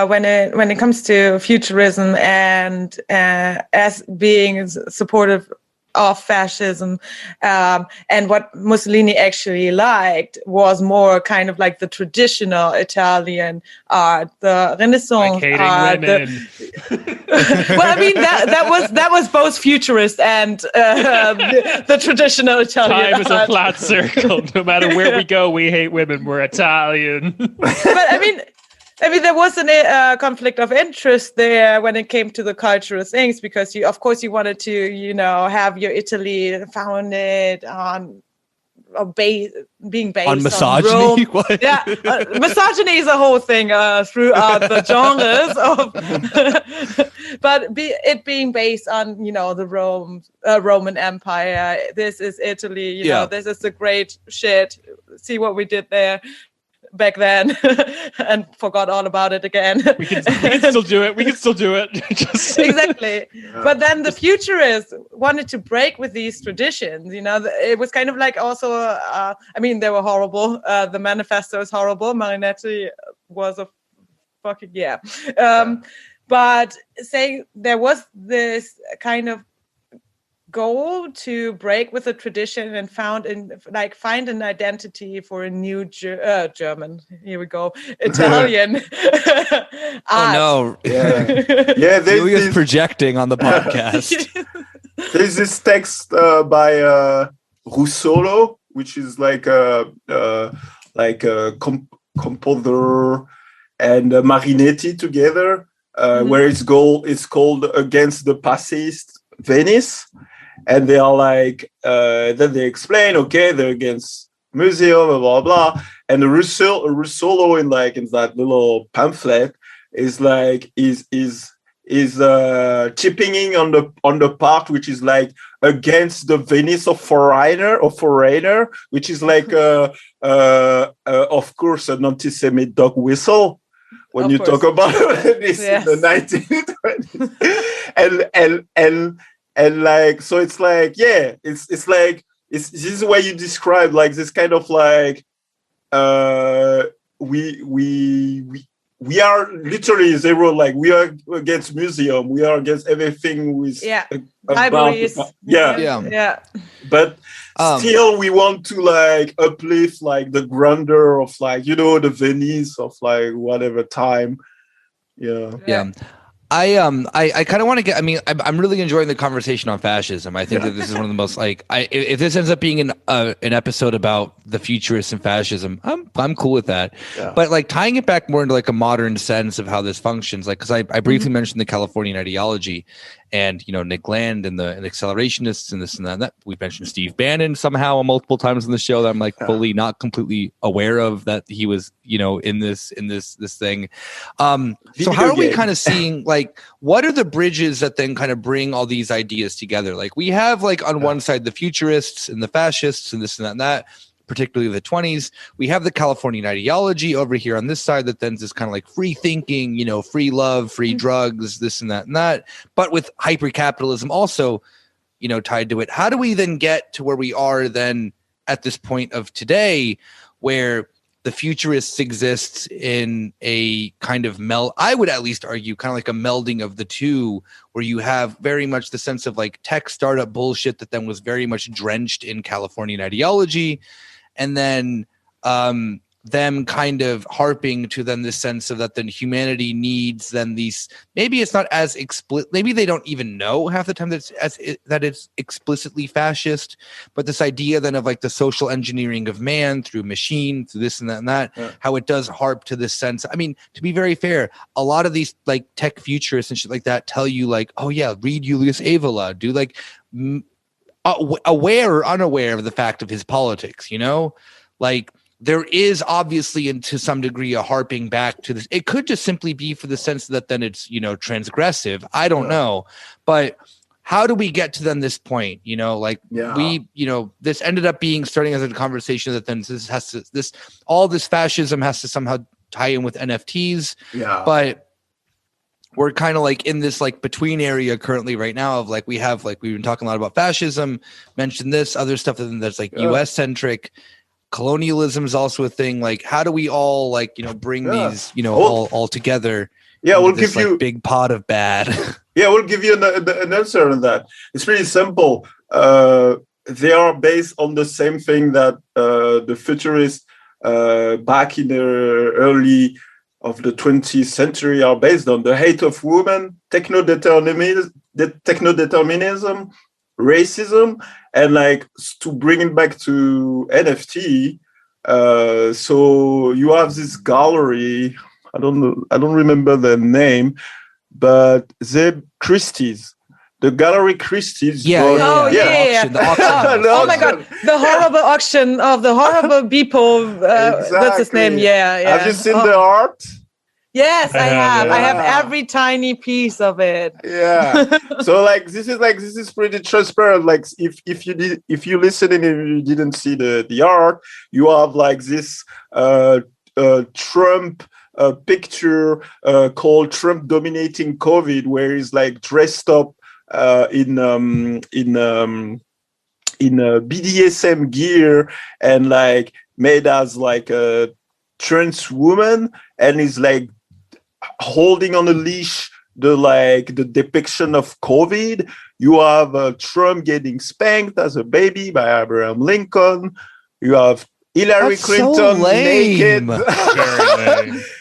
when it comes to futurism and as being supportive of fascism, and what Mussolini actually liked was more kind of like the traditional Italian art, the Renaissance art. Well, I mean that was both futurist and the traditional Italian. Time is a flat circle. No matter where we go, we hate women. We're Italian. But I mean, I mean, there was a conflict of interest there when it came to the cultural things, because of course, you wanted to, have your Italy founded on being based on misogyny. On Rome. Yeah, misogyny is a whole thing throughout the genres but it being based on the Roman Empire. This is Italy. This is the great shit. See what we did there back then and forgot all about it again. We can still do it. Exactly. But then the futurists wanted to break with these traditions. It was kind of like also, they were horrible. The manifesto is horrible. Marinetti was a fucking, But saying there was this kind of goal to break with the tradition and find an identity for a new German. Here we go, Italian. Oh no! Yeah. Julia's projecting on the podcast. There's this text by Russolo, which is like a composer and Marinetti together, where it's called Against the Fascist Venice. And they are like, then they explain, okay, they're against museum, blah, blah. And Russolo in that little pamphlet is chipping in on the part which is like against the Venice of foreigner, which is like, of course, an anti-Semitic dog whistle when you talk about this in the 1920s. And like, so it's like, it's like, this is where you describe like this kind of like, we are literally zero, like we are against museum, we are against everything with libraries. But still we want to like uplift like the grandeur of like, the Venice of like whatever time. I kind of want to get. I'm really enjoying the conversation on fascism. I think that this is one of the most if this ends up being an episode about the futurists and fascism, I'm cool with that. Yeah. But like tying it back more into like a modern sense of how this functions, like because I briefly mentioned the Californian ideology, and Nick Land and the accelerationists and this and that. And that we've mentioned Steve Bannon somehow multiple times in the show that I'm like fully not completely aware of that he was in this thing. So how are we kind of seeing like what are the bridges that then kind of bring all these ideas together? Like we have like on one side the futurists and the fascists and this and that and that. Particularly the 20s, we have the Californian ideology over here on this side that then is kind of like free thinking, free love, free drugs, this and that, but with hyper-capitalism also, tied to it. How do we then get to where we are then at this point of today where the futurists exists in a kind of I would at least argue kind of like a melding of the two, where you have very much the sense of like tech startup bullshit that then was very much drenched in Californian ideology. And then them kind of harping to then this sense of that then humanity needs then these, maybe it's not as explicit, maybe they don't even know half the time that it's explicitly fascist, but this idea then of like the social engineering of man through machine, through this and that, how it does harp to this sense. I mean, to be very fair, a lot of these like tech futurists and shit like that tell you like, oh yeah, read Julius Evola, do like aware or unaware of the fact of his politics, like there is obviously and to some degree a harping back to this. It could just simply be for the sense that then it's transgressive. I don't know, but how do we get to then this point? We this ended up being starting as a conversation that then all this fascism has to somehow tie in with NFTs, but we're kind of like in this like between area currently right now of like we have like we've been talking a lot about fascism, mentioned this other stuff that's like US centric. Colonialism is also a thing. Like how do we all like bring these all together? We'll give you big pot of bad. We'll give you an answer on that. It's pretty simple. They are based on the same thing that the futurists back in the early of the 20th century are based on: the hate of women, technodeterminism, racism, and like to bring it back to NFT. So you have this gallery I don't remember the name, but Christie's. The Gallery Christie's. The auction. Oh my God, the horrible auction of the horrible Beeple. Exactly. That's his name. Yeah. Have you seen the art? Yes, I have. I have every tiny piece of it. Yeah. So this is pretty transparent. Like if you listen and you didn't see the art, you have like this Trump picture called Trump dominating COVID, where he's like dressed up in BDSM gear and like made as like a trans woman, and he's like holding on a leash the depiction of COVID. You have Trump getting spanked as a baby by Abraham Lincoln. You have Hillary Clinton naked.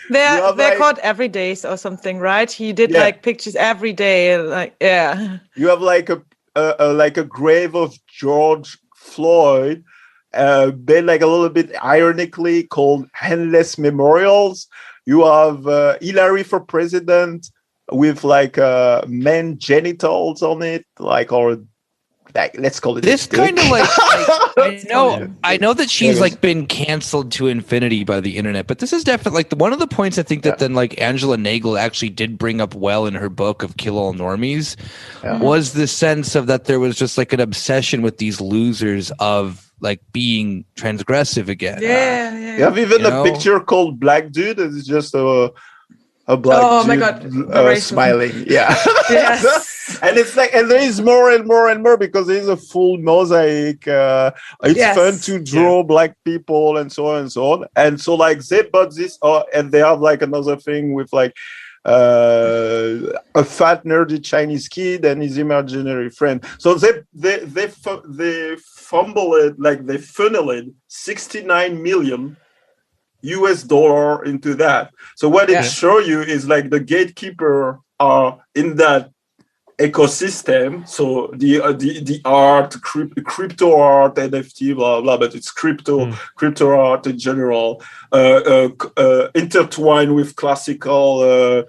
They're called everydays or something, right? He did like pictures every day, like You have like a grave of George Floyd, made like a little bit ironically called Endless Memorials. You have Hillary for president with like men genitals on it, like, or like, let's call it this kind of like I know that she's like been canceled to infinity by the internet, but this is definitely like one of the points I think that then like Angela Nagel actually did bring up well in her book of Kill All Normies was the sense of that there was just like an obsession with these losers of like being transgressive again. You have even a picture called Black Dude. It's just a black dude, my God, smiling. Yes. And it's like, and there is more and more and more because there is a full mosaic. It's fun to draw black people and so on and so on. And so like they bought this, and they have like another thing with like a fat nerdy Chinese kid and his imaginary friend. So they funneled $69 million into that. So what it shows you is like the gatekeeper are in that ecosystem. So the art, crypto art, NFT, blah blah, but it's crypto art in general, intertwined with classical,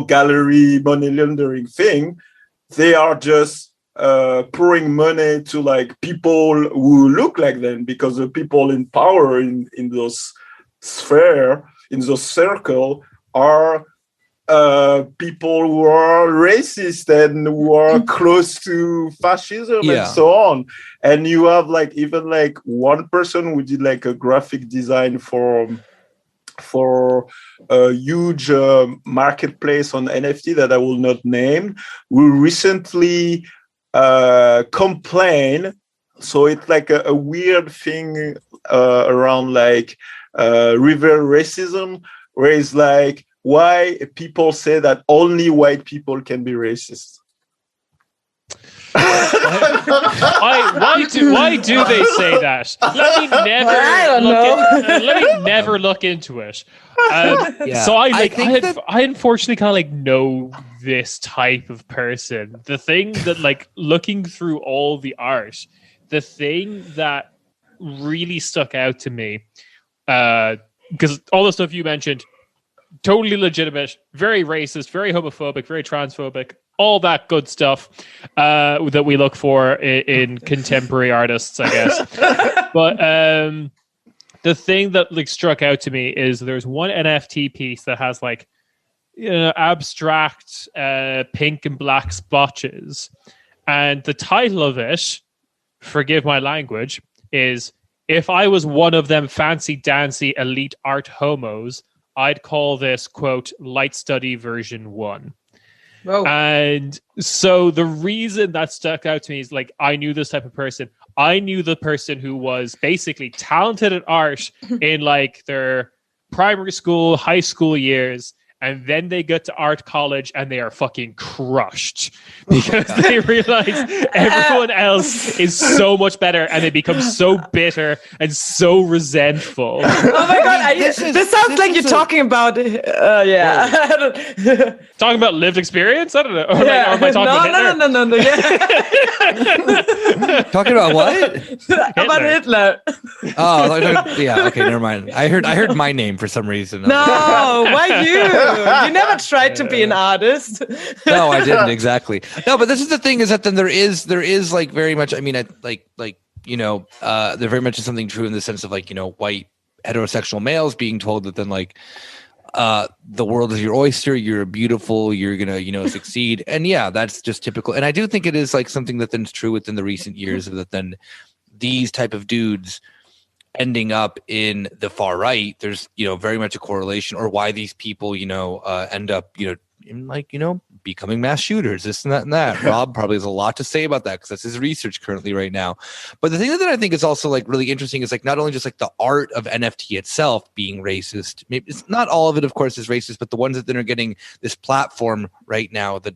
gallery money laundering thing. They are just pouring money to like people who look like them, because the people in power in those sphere, in those circle, are people who are racist and who are close to fascism and so on. And you have like even like one person who did like a graphic design for a huge marketplace on NFT that I will not name, who recently complained. So it's like a weird thing around like river racism, where it's like, why people say that only white people can be racist. Why do they say that? Let me never look into it. So I unfortunately kind of like know this type of person. The thing that like looking through all the art, the thing that really stuck out to me, because all the stuff you mentioned, totally legitimate, very racist, very homophobic, very transphobic, all that good stuff that we look for in contemporary artists, I guess. But the thing that like struck out to me is there's one NFT piece that has like abstract pink and black splotches, and the title of it, forgive my language, is "If I was one of them fancy dancy elite art homos, I'd call this, quote, light study version 1. Whoa. And so the reason that stuck out to me is like, I knew this type of person. I knew the person who was basically talented at art in like their primary school, high school years, and then they get to art college and they are fucking crushed because they realize everyone else is so much better, and they become so bitter and so resentful. Oh my god, this sounds like you're talking about Talking about lived experience? I don't know. Or am I talking about no. Yeah. Talking about what? About Hitler. Oh, yeah. Okay, never mind. I heard my name for some reason. No, why you? You never tried to be an artist. No, I didn't exactly. No, but this is the thing: is that then there is like very much. I mean, there very much is something true in the sense of like white heterosexual males being told that then like the world is your oyster, you're beautiful, you're gonna succeed, and yeah, that's just typical. And I do think it is like something that then's true within the recent years of that then these type of dudes ending up in the far right. There's very much a correlation, or why these people end up in like becoming mass shooters, this and that and that. Rob probably has a lot to say about that because that's his research currently right now. But the thing that I think is also like really interesting is like not only just like the art of NFT itself being racist. Maybe it's not all of it, of course, is racist, but the ones that then are getting this platform right now, the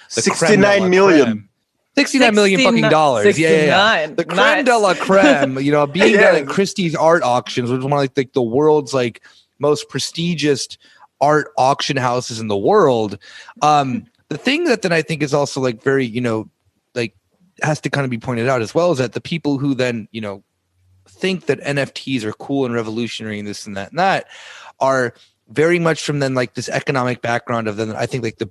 69 million. 69 million fucking dollars. 69. Yeah. The creme de la creme, being done at Christie's art auctions, which is one of like the world's like most prestigious art auction houses in the world. The thing that then I think is also like very, like has to kind of be pointed out as well is that the people who then, think that NFTs are cool and revolutionary and this and that are very much from then like this economic background of then I think like the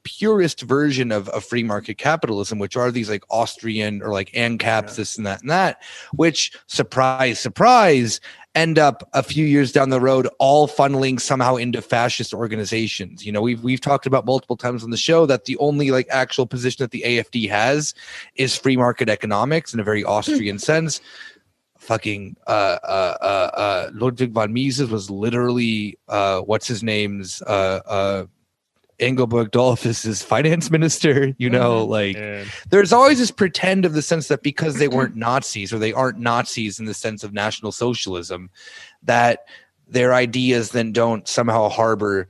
purest version of free market capitalism, which are these like Austrian or like ANCAPs, this and that, which surprise, end up a few years down the road all funneling somehow into fascist organizations. We've talked about multiple times on the show that the only like actual position that the AfD has is free market economics in a very Austrian sense. Fucking Ludwig von Mises was literally what's his name's Engelbert Dollfuss's finance minister. There's always this pretend of the sense that because they weren't Nazis or they aren't Nazis in the sense of National Socialism, that their ideas then don't somehow harbor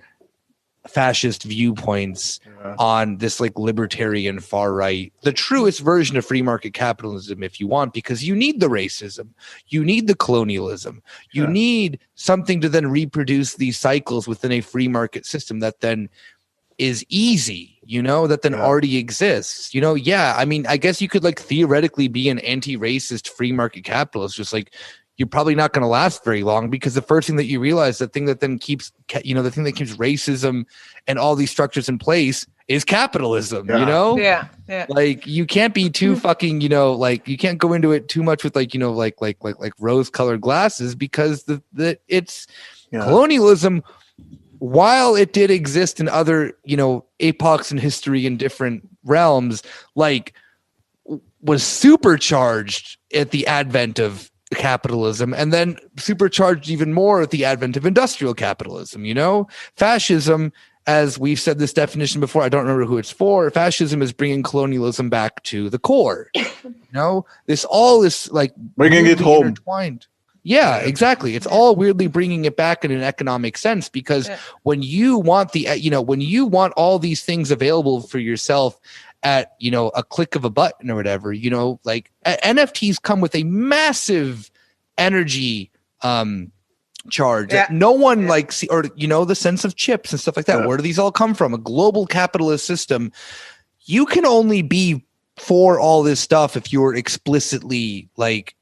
fascist viewpoints on this like libertarian far right, the truest version of free market capitalism if you want, because you need the racism, you need the colonialism, you need something to then reproduce these cycles within a free market system that then is easy, that then already exists. I mean, I guess you could like theoretically be an anti-racist free market capitalist, just like you're probably not going to last very long, because the first thing that you realize, the thing that then keeps, the thing that keeps racism and all these structures in place is capitalism, Yeah. Like you can't be too fucking, like you can't go into it too much with like, like rose colored glasses, because it's colonialism, while it did exist in other, epochs in history in different realms, like was supercharged at the advent of capitalism, and then supercharged even more at the advent of industrial capitalism. Fascism, as we've said this definition before, I don't remember who it's for, fascism is bringing colonialism back to the core. This all is like bringing it home, intertwined. Yeah, exactly. It's all weirdly bringing it back in an economic sense, because when you want when you want all these things available for yourself at a click of a button or whatever, like NFTs come with a massive energy charge that no one likes, or the sense of chips and stuff like that. Where do these all come from? A global capitalist system. You can only be for all this stuff if you're explicitly like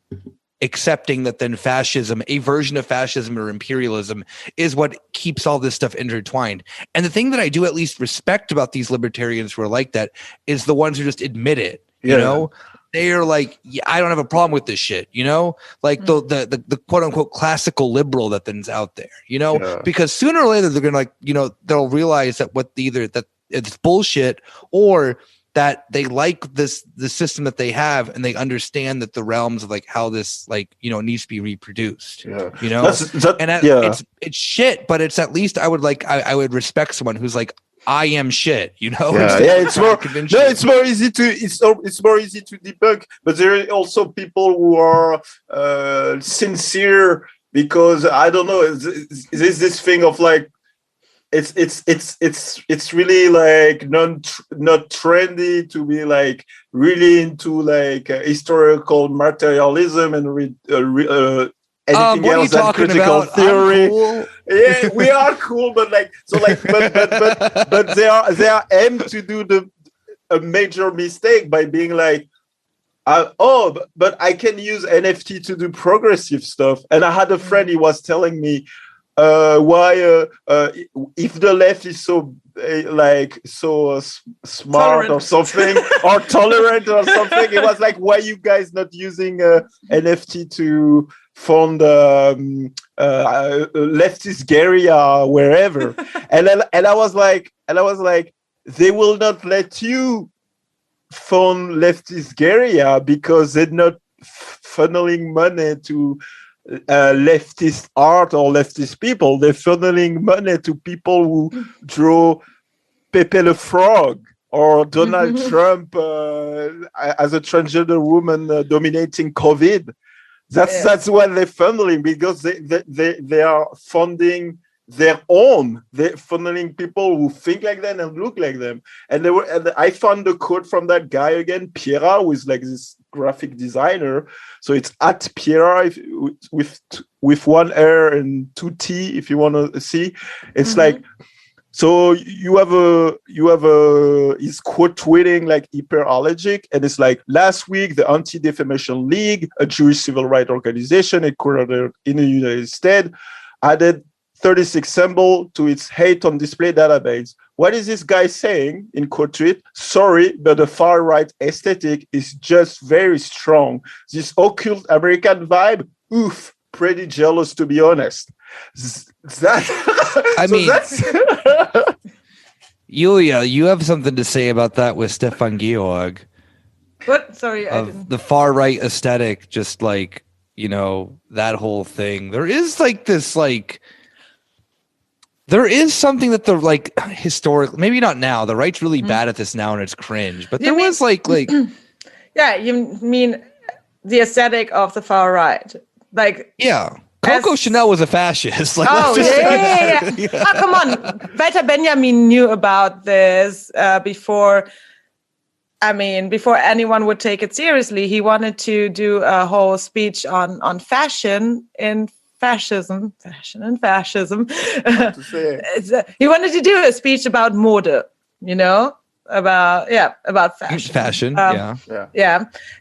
accepting that then fascism, a version of fascism or imperialism, is what keeps all this stuff intertwined. And the thing that I do at least respect about these libertarians who are like that is the ones who just admit it. They are like, I don't have a problem with this shit, like the quote unquote classical liberal that then's out there, because sooner or later they're gonna like, they'll realize that either that it's bullshit, or that they like the system that they have, and they understand that the realms of like how this like needs to be reproduced. It's shit, but it's at least I would respect someone who's like, I am shit, it's more easy to debunk, but there are also people who are sincere, because I don't know, there's this thing of like it's really like not trendy to be like really into like historical materialism and anything else than critical theory. Cool. Yeah, we are cool, but like so like but they are aimed to do a major mistake by being like, but I can use NFT to do progressive stuff. And I had a friend, he was telling me why if the left is so smart or something or tolerant or something, it was like, why you guys not using NFT to fund leftist guerrilla wherever? and I was like, they will not let you fund leftist guerrilla because they're not funneling money to leftist art or leftist people. They're funneling money to people who draw Pepe the Frog or Donald Trump as a transgender woman dominating COVID. That's what they're funneling, because they are funding their own. They're funneling people who think like them and look like them. And I found the quote from that guy again, Piera, who is like this graphic designer. So it's at Piera with one R and two T if you want to see. It's like, so you have he's quote tweeting like hyperallergic, and it's like, last week the Anti-Defamation League, a Jewish civil rights organization headquartered in the United States, added 36 symbol to its hate on display database. What is this guy saying in quote tweet? Sorry, but the far right aesthetic is just very strong. This occult American vibe, oof, pretty jealous to be honest. Yulia, you have something to say about that with Stefan Georg. What? Sorry, I of didn't. The far right aesthetic, just like, you know, that whole thing. There is like this, like, there is something that the like historically, maybe not now. The right's really bad at this now, and it's cringe. But was like, yeah, you mean the aesthetic of the far right, like yeah. Coco Chanel was a fascist. Like, oh, yeah. Oh, come on. Walter Benjamin knew about this before anyone would take it seriously. He wanted to do a whole speech on fashion and fascism. He wanted to do a speech about mode, you know? About fashion.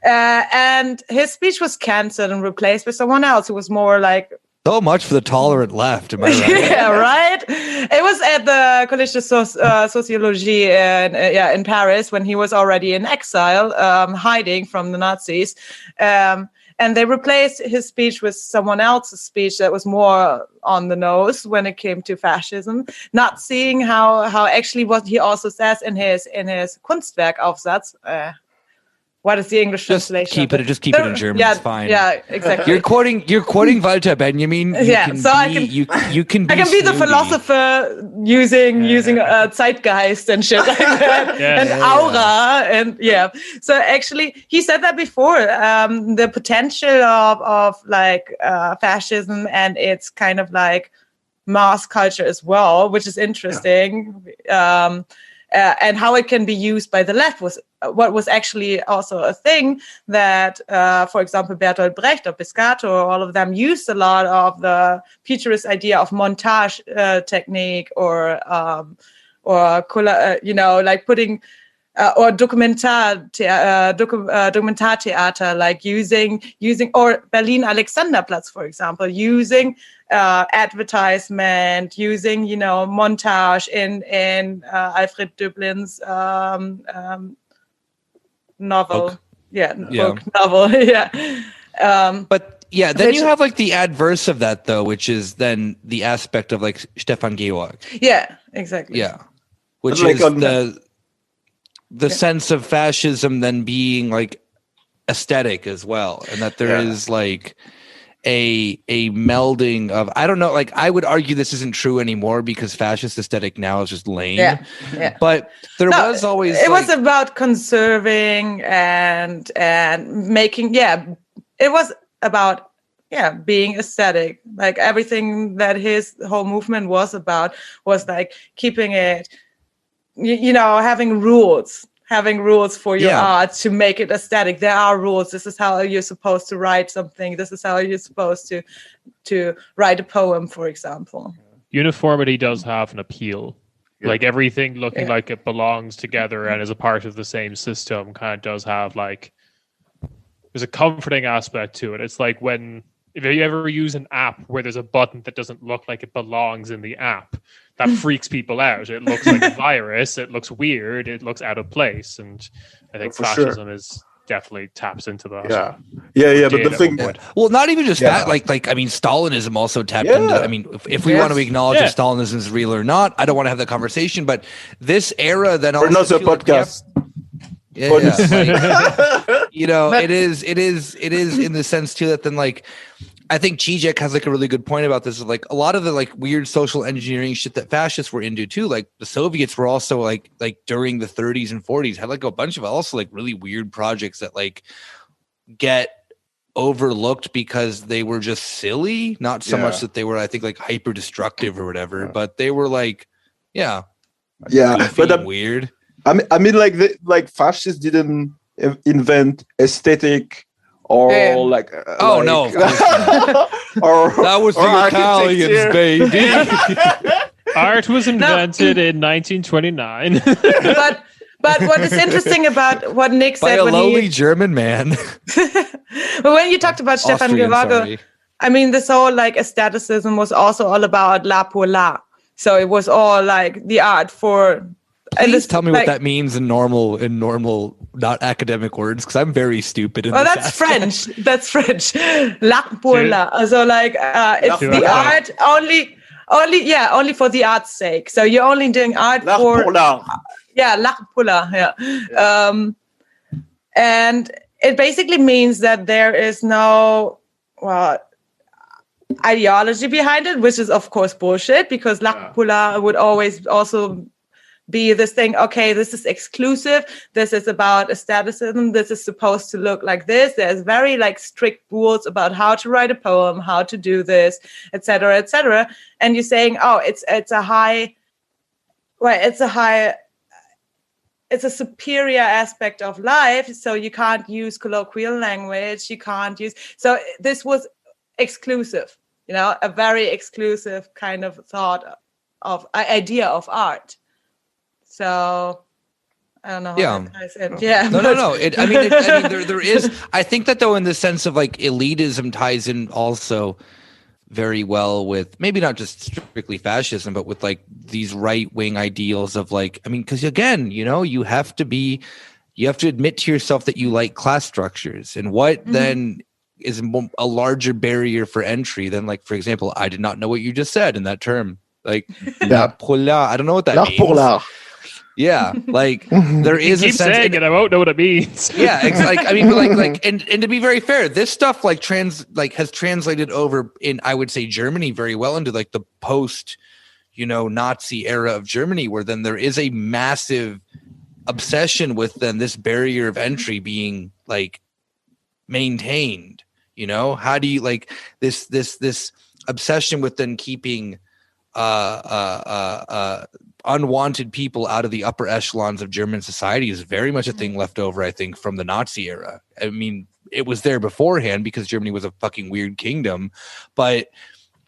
And his speech was cancelled and replaced by someone else who was more like, so much for the tolerant left, am I right? Yeah, right. It was at the Collège de Sociologie in Paris when he was already in exile, hiding from the Nazis. And they replaced his speech with someone else's speech that was more on the nose when it came to fascism, not seeing how actually what he also says in his Kunstwerkaufsatz. What is the English translation? Just keep it in German. It's fine. Yeah, exactly. You're quoting Walter Benjamin. I can be the philosopher using zeitgeist and shit like that, and aura, and So actually, he said that before. The potential of like fascism and its kind of like mass culture as well, which is interesting. And how it can be used by the left was what was actually also a thing that, for example, Bertolt Brecht or Piscator, all of them used a lot of the futurist idea of montage technique or like putting or Dokumentartheater, like using or Berlin Alexanderplatz, for example, using advertisement, using montage in Alfred Döblin's novel, book novel, But then you have like the adverse of that though, which is then the aspect of like Stefan Georg. Yeah, exactly. Yeah, which is the sense of fascism then being like aesthetic as well, and that there is like a melding of, I don't know, like I would argue this isn't true anymore because fascist aesthetic now is just lame. But there was always was about conserving and making it was about being aesthetic. Like everything that his whole movement was about was like keeping it, having rules for your art to make it aesthetic. There are rules. This is how you're supposed to write something. This is how you're supposed to write a poem, for example. Uniformity does have an appeal. Like everything looking like it belongs together and is a part of the same system kind of does have like, there's a comforting aspect to it. It's like if you ever use an app where there's a button that doesn't look like it belongs in the app, that freaks people out. It looks like a virus. It looks weird. It looks out of place. And I think fascism is definitely taps into that. Yeah. But the thing, well, not even just that. Like Stalinism also tapped into. I mean, if we want to acknowledge if Stalinism is real or not, I don't want to have that conversation. But this era, then also another podcast. It is in the sense too that then like. I think Zizek has like a really good point about this. Like a lot of the like weird social engineering shit that fascists were into too. Like the Soviets were also like during the 30s and 40s had like a bunch of also like really weird projects that like get overlooked because they were just silly. Not so much that they were, I think, like hyper destructive or whatever, but they were like, but weird. I mean, like fascists didn't invent aesthetic. Or no, or that was the Italians, baby. Art was invented in 1929. but what is interesting about what Nick said by a lowly German man. But when you talked about Stefan Gevago, I mean, this whole like aestheticism was also all about la pour la. So it was all like the art for. Please tell me what that means in normal, not academic words, because I'm very stupid. That's French. That's French. L'art pour l'art. So like, it's the art only for the art's sake. So you're only doing art for l'art. Yeah, l'art pour l'art. Yeah. And it basically means that there is no ideology behind it, which is of course bullshit, because l'art pour l'art would always also be this thing, okay, this is exclusive, this is about aestheticism, this is supposed to look like this, there's very like strict rules about how to write a poem, how to do this, etc., etc. And you're saying, oh, it's a superior aspect of life, so you can't use colloquial language, so this was exclusive, a very exclusive kind of thought of idea of art. So I don't know. How that ties in. Yeah. No. There is. I think that though, in the sense of like elitism, ties in also very well with maybe not just strictly fascism, but with like these right wing ideals of like. I mean, because again, you have to admit to yourself that you like class structures, and what then is a larger barrier for entry than like, for example, I did not know what you just said in that term, like la pour la. I don't know what that means. Yeah, like there is a sense. Saying it, I won't know what it means. Yeah, like I mean, like, and to be very fair, this stuff has translated over in, I would say, Germany very well into like the post, Nazi era of Germany, where then there is a massive obsession with then this barrier of entry being like maintained. How do you like this obsession with then keeping unwanted people out of the upper echelons of German society is very much a thing left over, I think, from the Nazi era. I mean, it was there beforehand because Germany was a fucking weird kingdom, but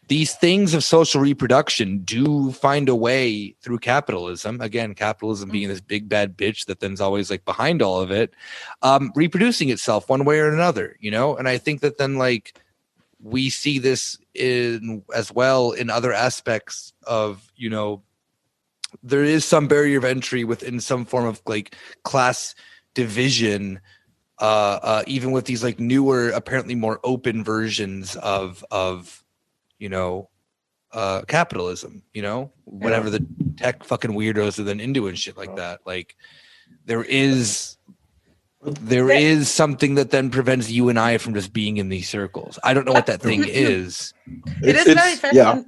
these things of social reproduction do find a way through capitalism. Again, capitalism being this big bad bitch that then's always like behind all of it, reproducing itself one way or another, And I think that then like we see this as well in other aspects of, there is some barrier of entry within some form of like class division, even with these like newer, apparently more open versions of capitalism, whatever the tech fucking weirdos are then into and shit like that. Like there is something that then prevents you and I from just being in these circles. I don't know what that thing is. It is very fascinating. Yeah.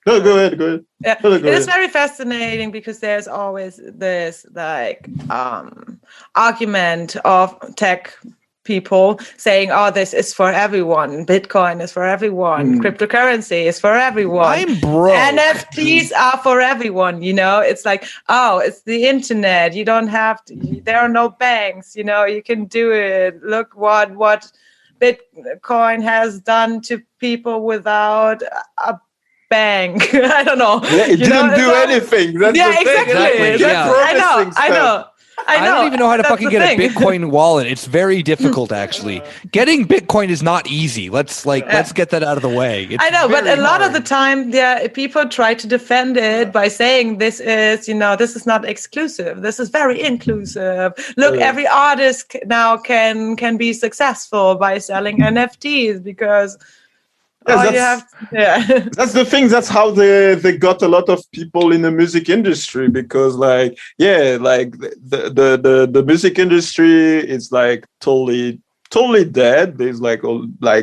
No, go ahead. Yeah, it is very fascinating because there's always this like argument of tech people saying, oh, this is for everyone. Bitcoin is for everyone. Cryptocurrency is for everyone. I'm broke. NFTs are for everyone. It's like, oh, it's the internet. You don't have to, there are no banks, you can do it. Look what Bitcoin has done to people without a bank. I don't know. Yeah, it didn't do anything. That's the thing. Exactly. I know. I don't even know how to fucking get a Bitcoin wallet. It's very difficult, actually. Getting Bitcoin is not easy. Let's get that out of the way. I know, but a lot of the time, people try to defend it by saying this is not exclusive. This is very inclusive. Look, every artist now can be successful by selling NFTs because. That's the thing. That's how they got a lot of people in the music industry because, the music industry is like totally dead. There's like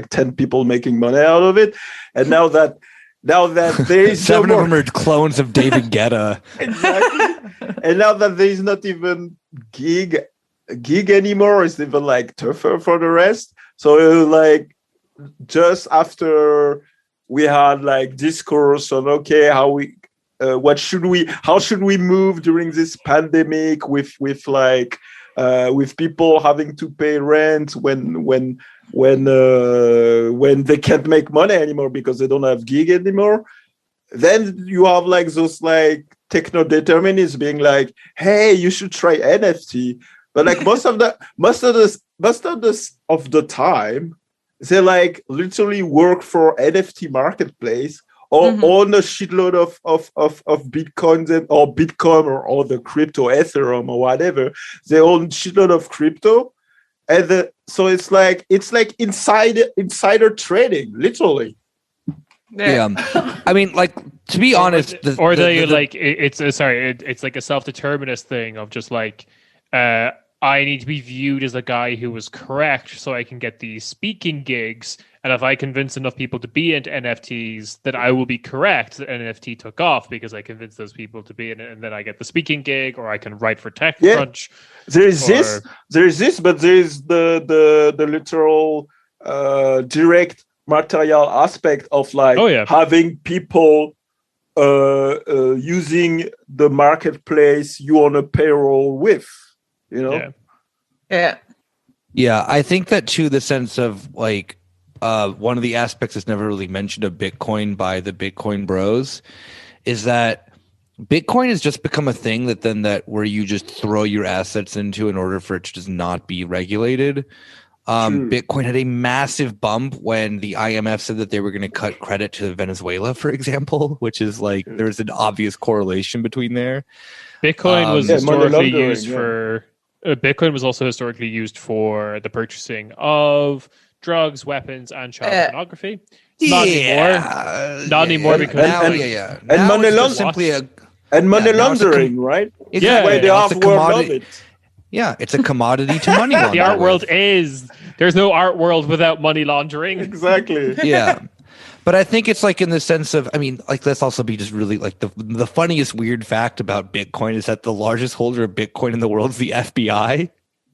10 people making money out of it, and now that there is 7 of them are clones of David Guetta. Exactly, and now that there is not even gig anymore, it's even like tougher for the rest. So just after we had discourse on how should we move during this pandemic with people having to pay rent when they can't make money anymore because they don't have gig anymore. Then you have those technodeterminists being like, hey, you should try NFT, but most of the time they literally work for NFT marketplace or own a shitload of bitcoins or Bitcoin or the crypto Ethereum or whatever. They own shitload of crypto, and so it's like insider trading, literally. Yeah. I mean, to be honest, it's like a self-determinist thing of just I need to be viewed as a guy who was correct so I can get these speaking gigs. And if I convince enough people to be into NFTs, then I will be correct that NFT took off because I convinced those people to be in it. And then I get the speaking gig, or I can write for TechCrunch. There's this, but there's the literal direct material aspect of having people using the marketplace you on a payroll with. Yeah. I think that too, the sense of one of the aspects that's never really mentioned of Bitcoin by the Bitcoin bros is that Bitcoin has just become a thing that where you just throw your assets into in order for it to just not be regulated. Bitcoin had a massive bump when the IMF said that they were going to cut credit to Venezuela, for example, which is there's an obvious correlation between there. Bitcoin was historically used for. Bitcoin was also historically used for the purchasing of drugs, weapons, and child pornography. Not anymore because and money laundering and money laundering, right? It's the art world of it. Yeah, it's a commodity to money laundering. The art world there's no art world without money laundering. Exactly. Yeah. But I think it's in the sense of, let's also be just really the funniest weird fact about Bitcoin is that the largest holder of Bitcoin in the world is the FBI.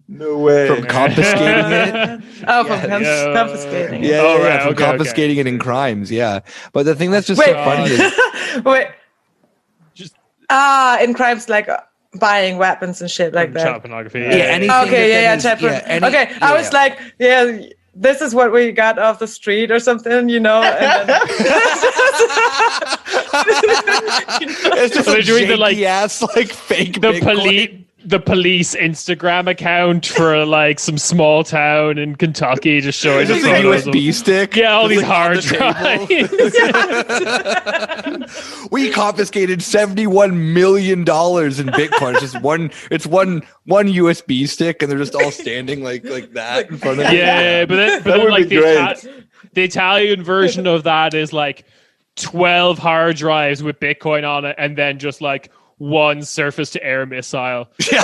No way. From confiscating it. Confiscating. From confiscating it in crimes. Yeah. But the thing that's just so funny is. In crimes buying weapons and shit like that. Child pornography. I was this is what we got off the street or something, and then it's just a janky ass fake the police Instagram account for some small town in Kentucky, just showing just a USB stick. Yeah, all these hard drives. We confiscated $71 million in Bitcoin. It's just one USB stick, and they're just all standing like that in front of you. Yeah, but then the Italian version of that is 12 hard drives with Bitcoin on it, and then just one surface to air missile. Yeah,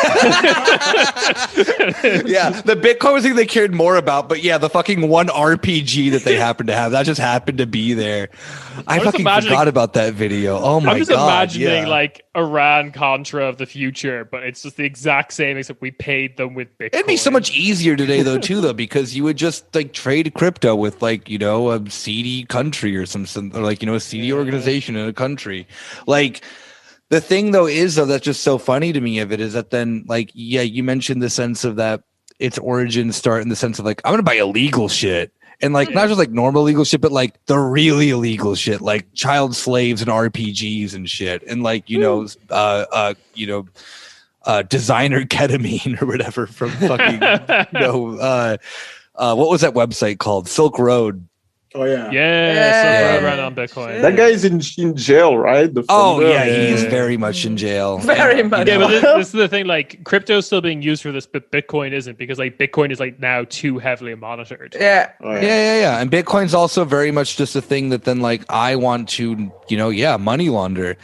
the Bitcoin was the thing they cared more about, but yeah, the fucking one RPG that they happened to have, that just happened to be there. I fucking forgot about that video. Oh my god. I'm just imagining like Iran Contra of the future, but it's just the exact same, except we paid them with Bitcoin. It'd be so much easier today though, because you would just like trade crypto with like, a seedy country or something, or like, a seedy organization in a country. Like, the thing though that's just so funny to me of it is that then like, yeah, you mentioned the sense of that its origins start in the sense of like, I'm gonna buy illegal shit, and like not just like normal illegal shit, but like the really illegal shit, like child slaves and RPGs and shit, and like designer ketamine or whatever from fucking what was that website called? Silk Road. Oh yeah, yeah. So on Bitcoin. That guy is in jail, right? He is very much in jail. Very much. Yeah, but this is the thing. Like, crypto is still being used for this, but Bitcoin isn't, because like Bitcoin is like now too heavily monitored. Yeah. Yeah. And Bitcoin's also very much just a thing that then like I want to, money launder.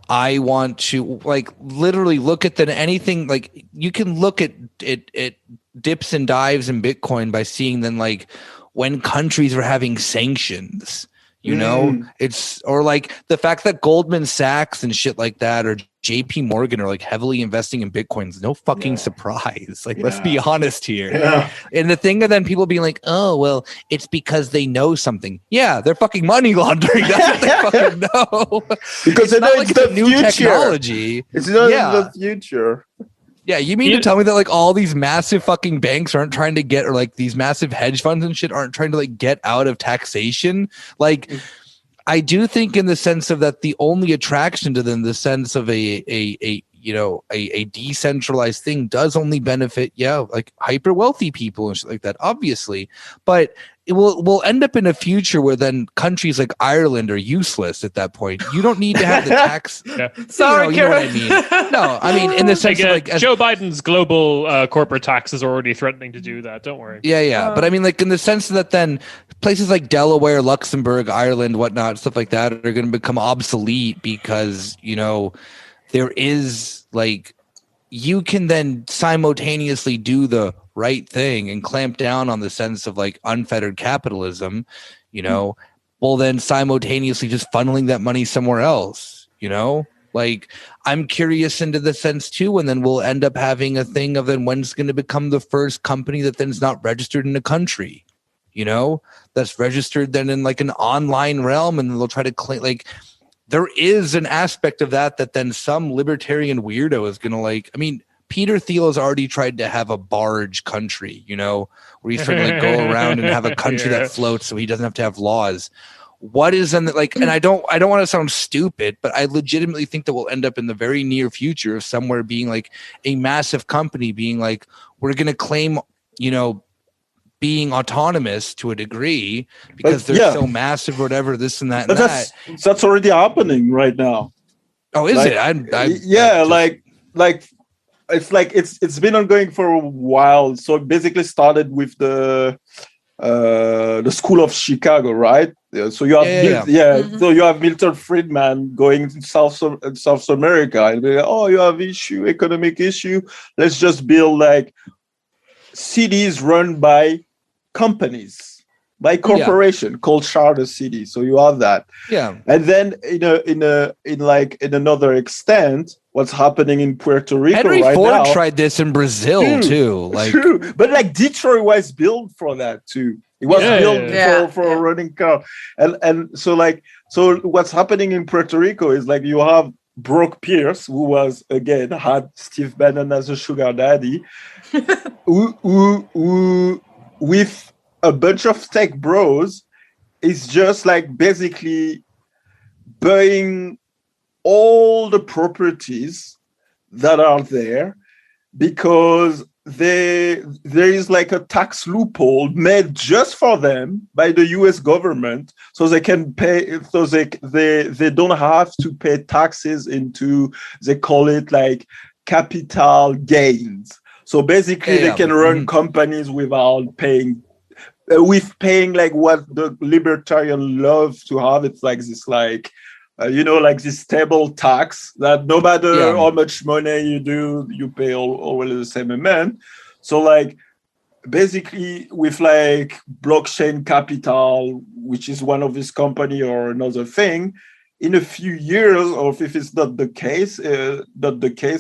I want to like literally look at anything, like you can look at it dips and dives in Bitcoin by seeing then like when countries are having sanctions, it's, or like the fact that Goldman Sachs and shit like that, or JP Morgan are like heavily investing in Bitcoins, no fucking surprise. Like, let's be honest here. Yeah. And the thing of then people being like, oh, well, it's because they know something. Yeah, they're fucking money laundering. That's what they fucking know. Because it's not like the new future. Technology. It's not in the future. Yeah, you mean to tell me that like all these massive fucking banks aren't trying to get, or like these massive hedge funds and shit aren't trying to like get out of taxation? Like, I do think in the sense of that the only attraction to them, the sense of a decentralized thing does only benefit, like hyper wealthy people and shit like that, obviously. But it will end up in a future where then countries like Ireland are useless at that point. You don't need to have the tax. Sorry, you know what I mean? No, I mean in the sense of like Joe Biden's global corporate tax is already threatening to do that. Don't worry. Yeah. But I mean, like in the sense that then places like Delaware, Luxembourg, Ireland, whatnot, stuff like that are going to become obsolete because there is like you can then simultaneously do the right thing and clamp down on the sense of like unfettered capitalism, while then simultaneously just funneling that money somewhere else, like I'm curious into the sense too, and then we'll end up having a thing of then when's going to become the first company that then's not registered in a country, that's registered then in like an online realm, and they'll try to claim like there is an aspect of that then some libertarian weirdo is going to like, I mean, Peter Thiel has already tried to have a barge country, where he's trying to like go around and have a country that floats so he doesn't have to have laws. What is then like, and I don't want to sound stupid, but I legitimately think that we'll end up in the very near future of somewhere being like a massive company being like, we're going to claim, being autonomous to a degree because they're so massive or whatever, this and that. And that's already happening right now. Oh, is it? It's been ongoing for a while. So it basically started with the School of Chicago, right? So you have So you have Milton Friedman going to South America and be like, oh, you have economic issue. Let's just build like cities run by companies, by corporation called charter city. So you have that. Yeah. And then in another extent, what's happening in Puerto Rico Henry right Ford now. tried this in Brazil too. Like, true. But like Detroit was built for that too. It was built for a running car. And so what's happening in Puerto Rico is like you have Brooke Pierce, who had Steve Bannon as a sugar daddy, who with a bunch of tech bros is just like basically buying all the properties that are there because there is like a tax loophole made just for them by the US government so they can pay, so they don't have to pay taxes into, they call it like capital gains. So basically they can run companies without paying like what the libertarian love to have. It's like this like like this stable tax that no matter how much money you do, you pay always the same amount. So like basically with like blockchain capital, which is one of this company or another thing, in a few years, or if it's not the case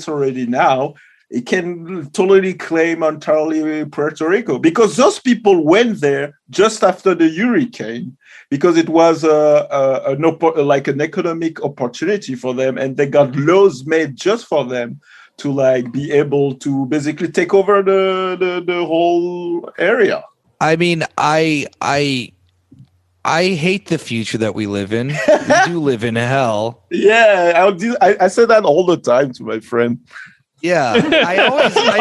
already now, it can totally claim entirely Puerto Rico, because those people went there just after the hurricane, because it was an economic opportunity for them, and they got laws made just for them to like be able to basically take over the whole area. I mean, I hate the future that we live in. We do live in hell. Yeah, I say that all the time to my friend. Yeah, I always like,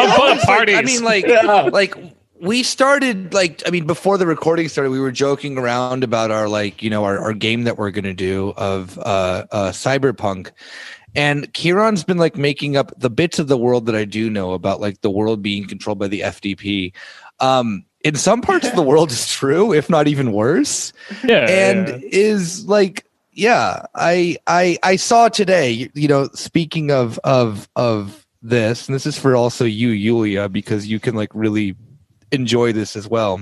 I mean, like we started, like, I mean, before the recording started, we were joking around about our, like, our game that we're gonna do of Cyberpunk, and Ciaran's been like making up the bits of the world that I do know about, like the world being controlled by the FDP. In some parts of the world is true, if not even worse. Is like, I saw today, speaking of this, and this is for also you, Yulia, because you can like really enjoy this as well.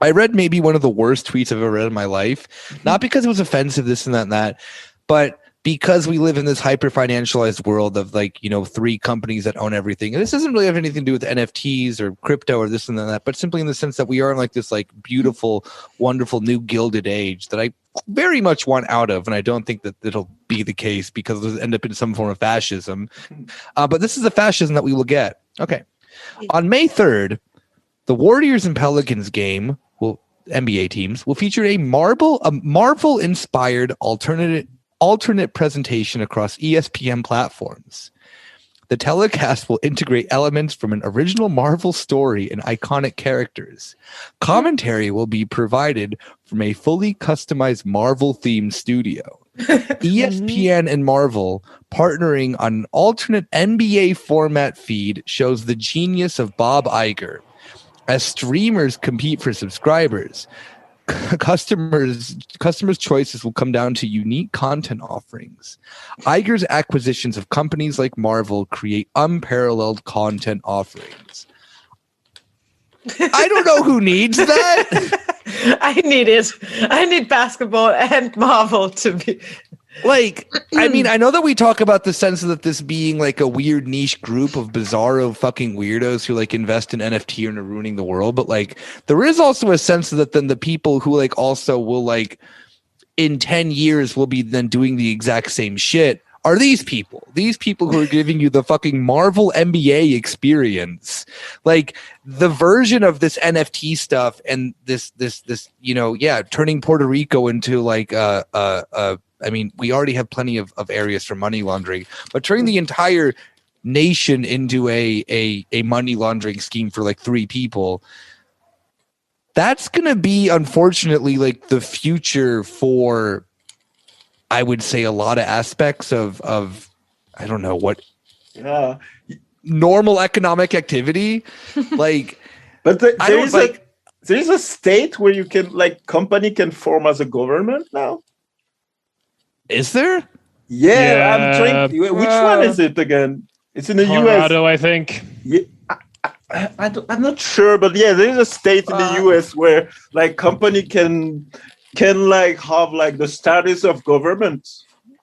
I read maybe one of the worst tweets I've ever read in my life, not because it was offensive, this and that and that, but because we live in this hyper financialized world of like, 3 companies that own everything. And this doesn't really have anything to do with NFTs or crypto or this and that, but simply in the sense that we are in like this like beautiful, wonderful new gilded age that I very much want out of. And I don't think that it'll be the case, because it'll end up in some form of fascism. But this is the fascism that we will get. Okay. On May 3rd, the Warriors and Pelicans game NBA teams will feature a Marvel inspired alternate presentation across ESPN platforms. The telecast will integrate elements from an original Marvel story and iconic characters. Commentary will be provided from a fully customized Marvel-themed studio. ESPN and Marvel partnering on an alternate NBA format feed shows the genius of Bob Iger. As streamers compete for subscribers, customers' choices will come down to unique content offerings. Iger's acquisitions of companies like Marvel create unparalleled content offerings. I don't know who needs that. I need it. I need basketball and Marvel to be like, I mean, I know that we talk about the sense of that this being like a weird niche group of bizarro fucking weirdos who like invest in NFT and are ruining the world, but like there is also a sense that then the people who like also will like in 10 years will be then doing the exact same shit are these people who are giving you the fucking Marvel NBA experience, like the version of this NFT stuff and this turning Puerto Rico into like I mean, we already have plenty of areas for money laundering, but turning the entire nation into a money laundering scheme for like 3 people, that's going to be, unfortunately, like the future for, I would say, a lot of aspects of I don't know what normal economic activity. Like, but there is a state where you can, like, company can form as a government now. Is there? Yeah, I'm trying. Which one is it again? It's in the Colorado, US. I think. Yeah, I'm not sure, but yeah, there is a state in the US where like company can like have like the status of government.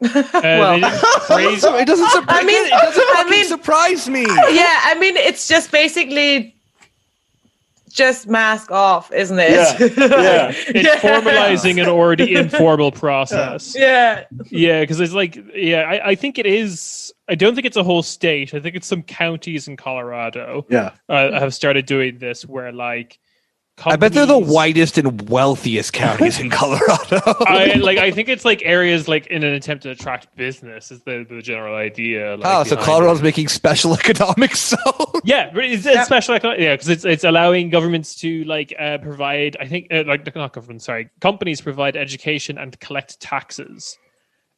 Well, it doesn't surprise me. Yeah, I mean, it's just basically just mask off, isn't it? Yeah. It's formalizing an already informal process. Yeah, because it's like, I think it is. I don't think it's a whole state. I think it's some counties in Colorado. Have started doing this where like. I bet they're the whitest and wealthiest counties in Colorado. I think it's like areas like in an attempt to attract business is the general idea. Like, so Colorado's making special economic zone. Yeah, it's special economic. Yeah, because it's allowing governments to like provide. I think not governments. Sorry, companies provide education and collect taxes.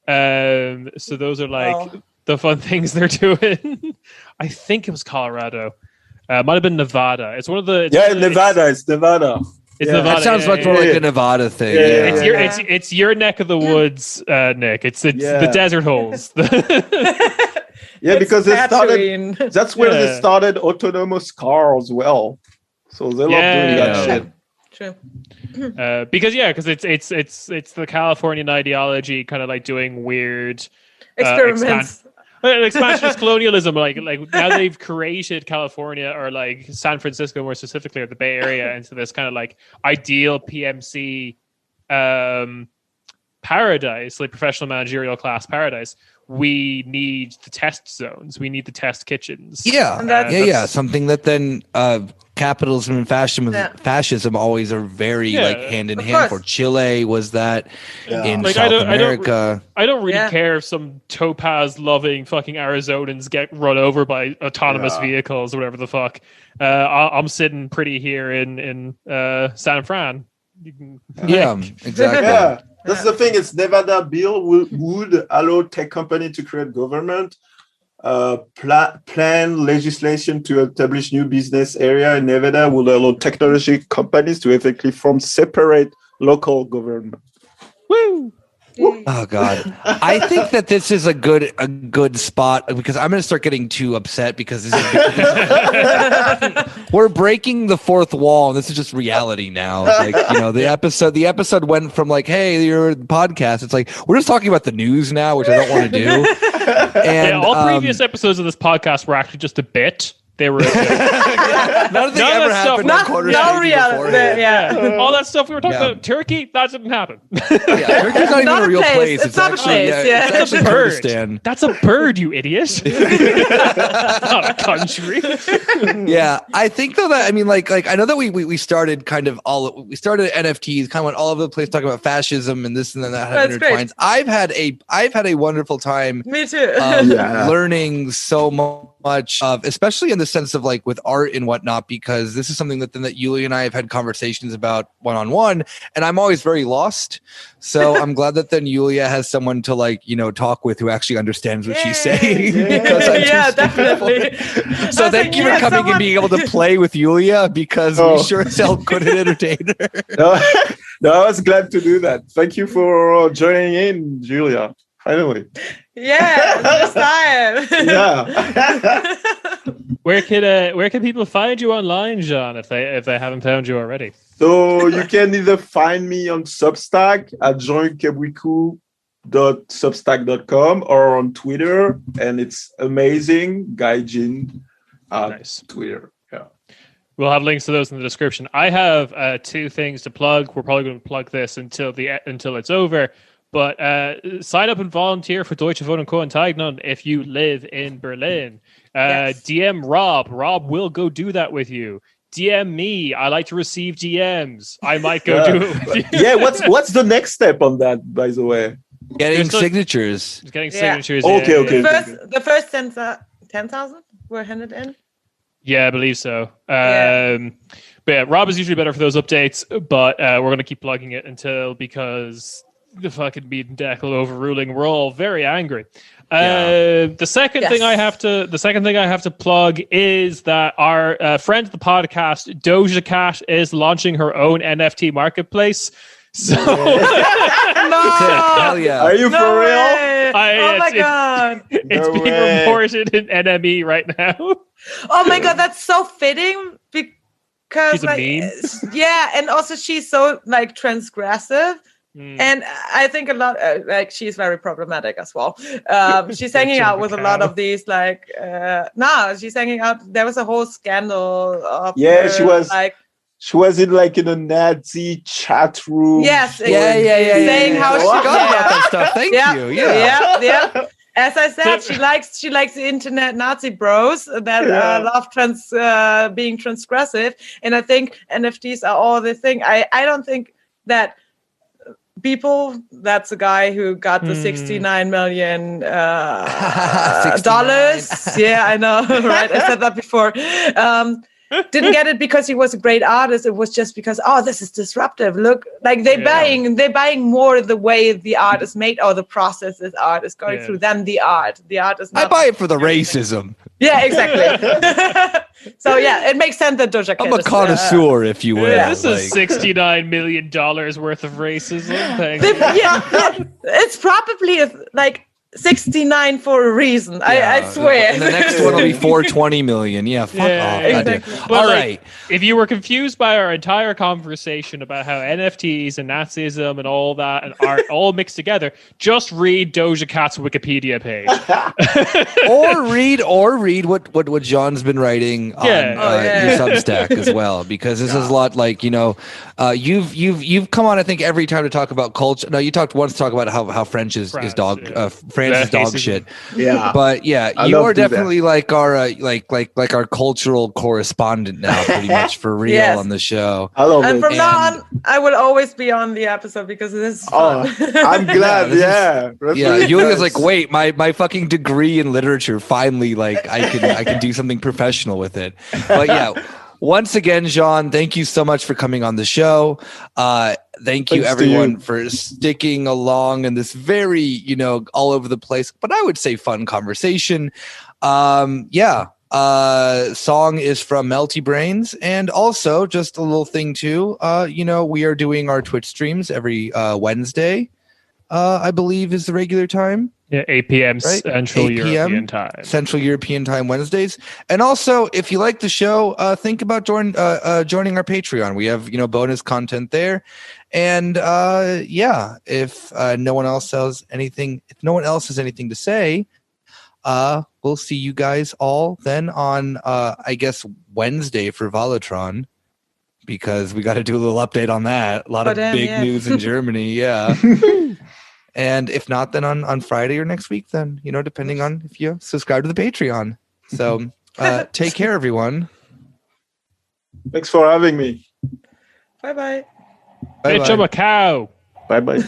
So those are like the fun things they're doing. I think it was Colorado. Might have been Nevada. It's one of the. Nevada. It's Nevada. It's Yeah. Nevada. That sounds much more like a Nevada thing. It's your neck of the woods, Nick. It's the desert holes. Yeah, because they started. Tatooine. That's where they started autonomous car as well. So they love doing that shit. True. Because it's the Californian ideology, kind of like doing weird Experiments. expansionist colonialism. Like now they've created California, or like San Francisco more specifically, or the Bay Area, into this kind of like ideal PMC paradise, like professional managerial class paradise. We need the test zones. We need the test kitchens. Yeah. Something that then capitalism and fascism always are very like hand in hand. For Chile was that in South America. I don't really care if some topaz loving fucking Arizonans get run over by autonomous vehicles or whatever the fuck. I'm sitting pretty here in San Fran. Exactly. Yeah. That's the thing. It's Nevada bill would allow tech company to create government, plan legislation to establish new business area in Nevada would allow technology companies to effectively form separate local government. Woo! Oh God, I think that this is a good spot, because I'm going to start getting too upset because this is we're breaking the fourth wall, and this is just reality now. Like, the episode went from like, hey, you're a podcast. It's like we're just talking about the news now, which I don't want to do. And all previous episodes of this podcast were actually just a bit. They were none of the ever happened. No reality. All that stuff we were talking about, Turkey, that didn't happen. Turkey's not even a real place. It's not actually, a place. It's actually a bird. Kurdistan. That's a bird, you idiot. Not a country. Yeah, I think though that I know that we started we started NFTs, kind of went all over the place talking about fascism and this and then that intertwines. I've had a wonderful time. Me too. Learning so much of, especially in the sense of like with art and whatnot, because this is something that Yulia and I have had conversations about one-on-one, and I'm always very lost. So I'm glad that then Yulia has someone to talk with who actually understands what she's saying. Definitely. So thank you for coming and being able to play with Yulia, because we sure as hell couldn't entertain her. No, I was glad to do that. Thank you for joining in, Julia. Finally. Yeah, this time. Yeah. Where can people find you online, Jean, if they haven't found you already? So you can either find me on Substack at jeankabuiku.substack.com or on Twitter, and it's amazing Gaijin at Twitter. Yeah. We'll have links to those in the description. I have 2 things to plug. We're probably going to plug this until it's over. But sign up and volunteer for Deutsche Wohnen Co. in Teignon if you live in Berlin. DM Rob. Rob will go do that with you. DM me. I like to receive DMs. I might go do it with you. Yeah, what's the next step on that, by the way? Getting signatures. Getting signatures. Okay. The first 10,000 were handed in? Yeah, I believe so. But yeah, Rob is usually better for those updates, but we're going to keep plugging it because the fucking meeting deckle overruling. We're all very angry. The second thing I have to plug is that our friend of the podcast, Doja Cat, is launching her own NFT marketplace. So hell yeah. Are you for real? Oh my god. It's being reported in NME right now. Oh my god, that's so fitting because she's a meme. Yeah, and also she's so transgressive. And I think a lot, she's very problematic as well. She's hanging out with a lot of these, she's hanging out. There was a whole scandal of her, she was in a Nazi chat room. Yes, saying how she got about that stuff. Thank you. Yeah. As I said, she likes the internet Nazi bros that love being transgressive, and I think NFTs are all the thing. I don't think that. People, that's a guy who got the $69 million dollars. Yeah, I know, right? I said that before. Didn't get it because he was a great artist. It was just because, this is disruptive. Look, they're buying more the way the art is made or the process this art is going through than the art. The art is not. I buy it for the racism. Yeah, exactly. So So yeah, it makes sense that Doja Cat I'm a connoisseur, if you will. This is $69 million worth of racism. Thank you. Yeah, it's probably like 69 for a reason. I swear. And the next one will be 420 million. Yeah, fuck off. Exactly. All right. If you were confused by our entire conversation about how NFTs and Nazism and all that and art all mixed together, just read Doja Cat's Wikipedia page. or read what John's been writing on your Substack as well, because this is a lot like, you've come on, I think, every time to talk about culture. No, you talked once to talk about how French is dog France's dog shit. Yeah. But yeah, you are definitely like our like our cultural correspondent now, pretty much for real on the show. I love and it. from now on, I will always be on the episode because this is fun. I'm glad. Julia's like, wait, my fucking degree in literature finally, like, I can do something professional with it. But yeah. Once again, Jean, thank you so much for coming on the show. Thank you, everyone, for sticking along in this very, all over the place, but I would say fun conversation. Song is from Melty Brains. And also, just a little thing, too, we are doing our Twitch streams every Wednesday, I believe is the regular time. Yeah, 8 p.m. Right? Central European time. Central European time Wednesdays. And also, if you like the show, think about joining our Patreon. We have, bonus content there. And if no one else has anything to say, we'll see you guys all then on I guess Wednesday for Volotron, because we got to do a little update on that. A lot of big news in Germany. Yeah. And if not, then on Friday or next week, then, depending on if you subscribe to the Patreon. So take care, everyone. Thanks for having me. Bye-bye. Bitch, I'm a cow. Bye-bye.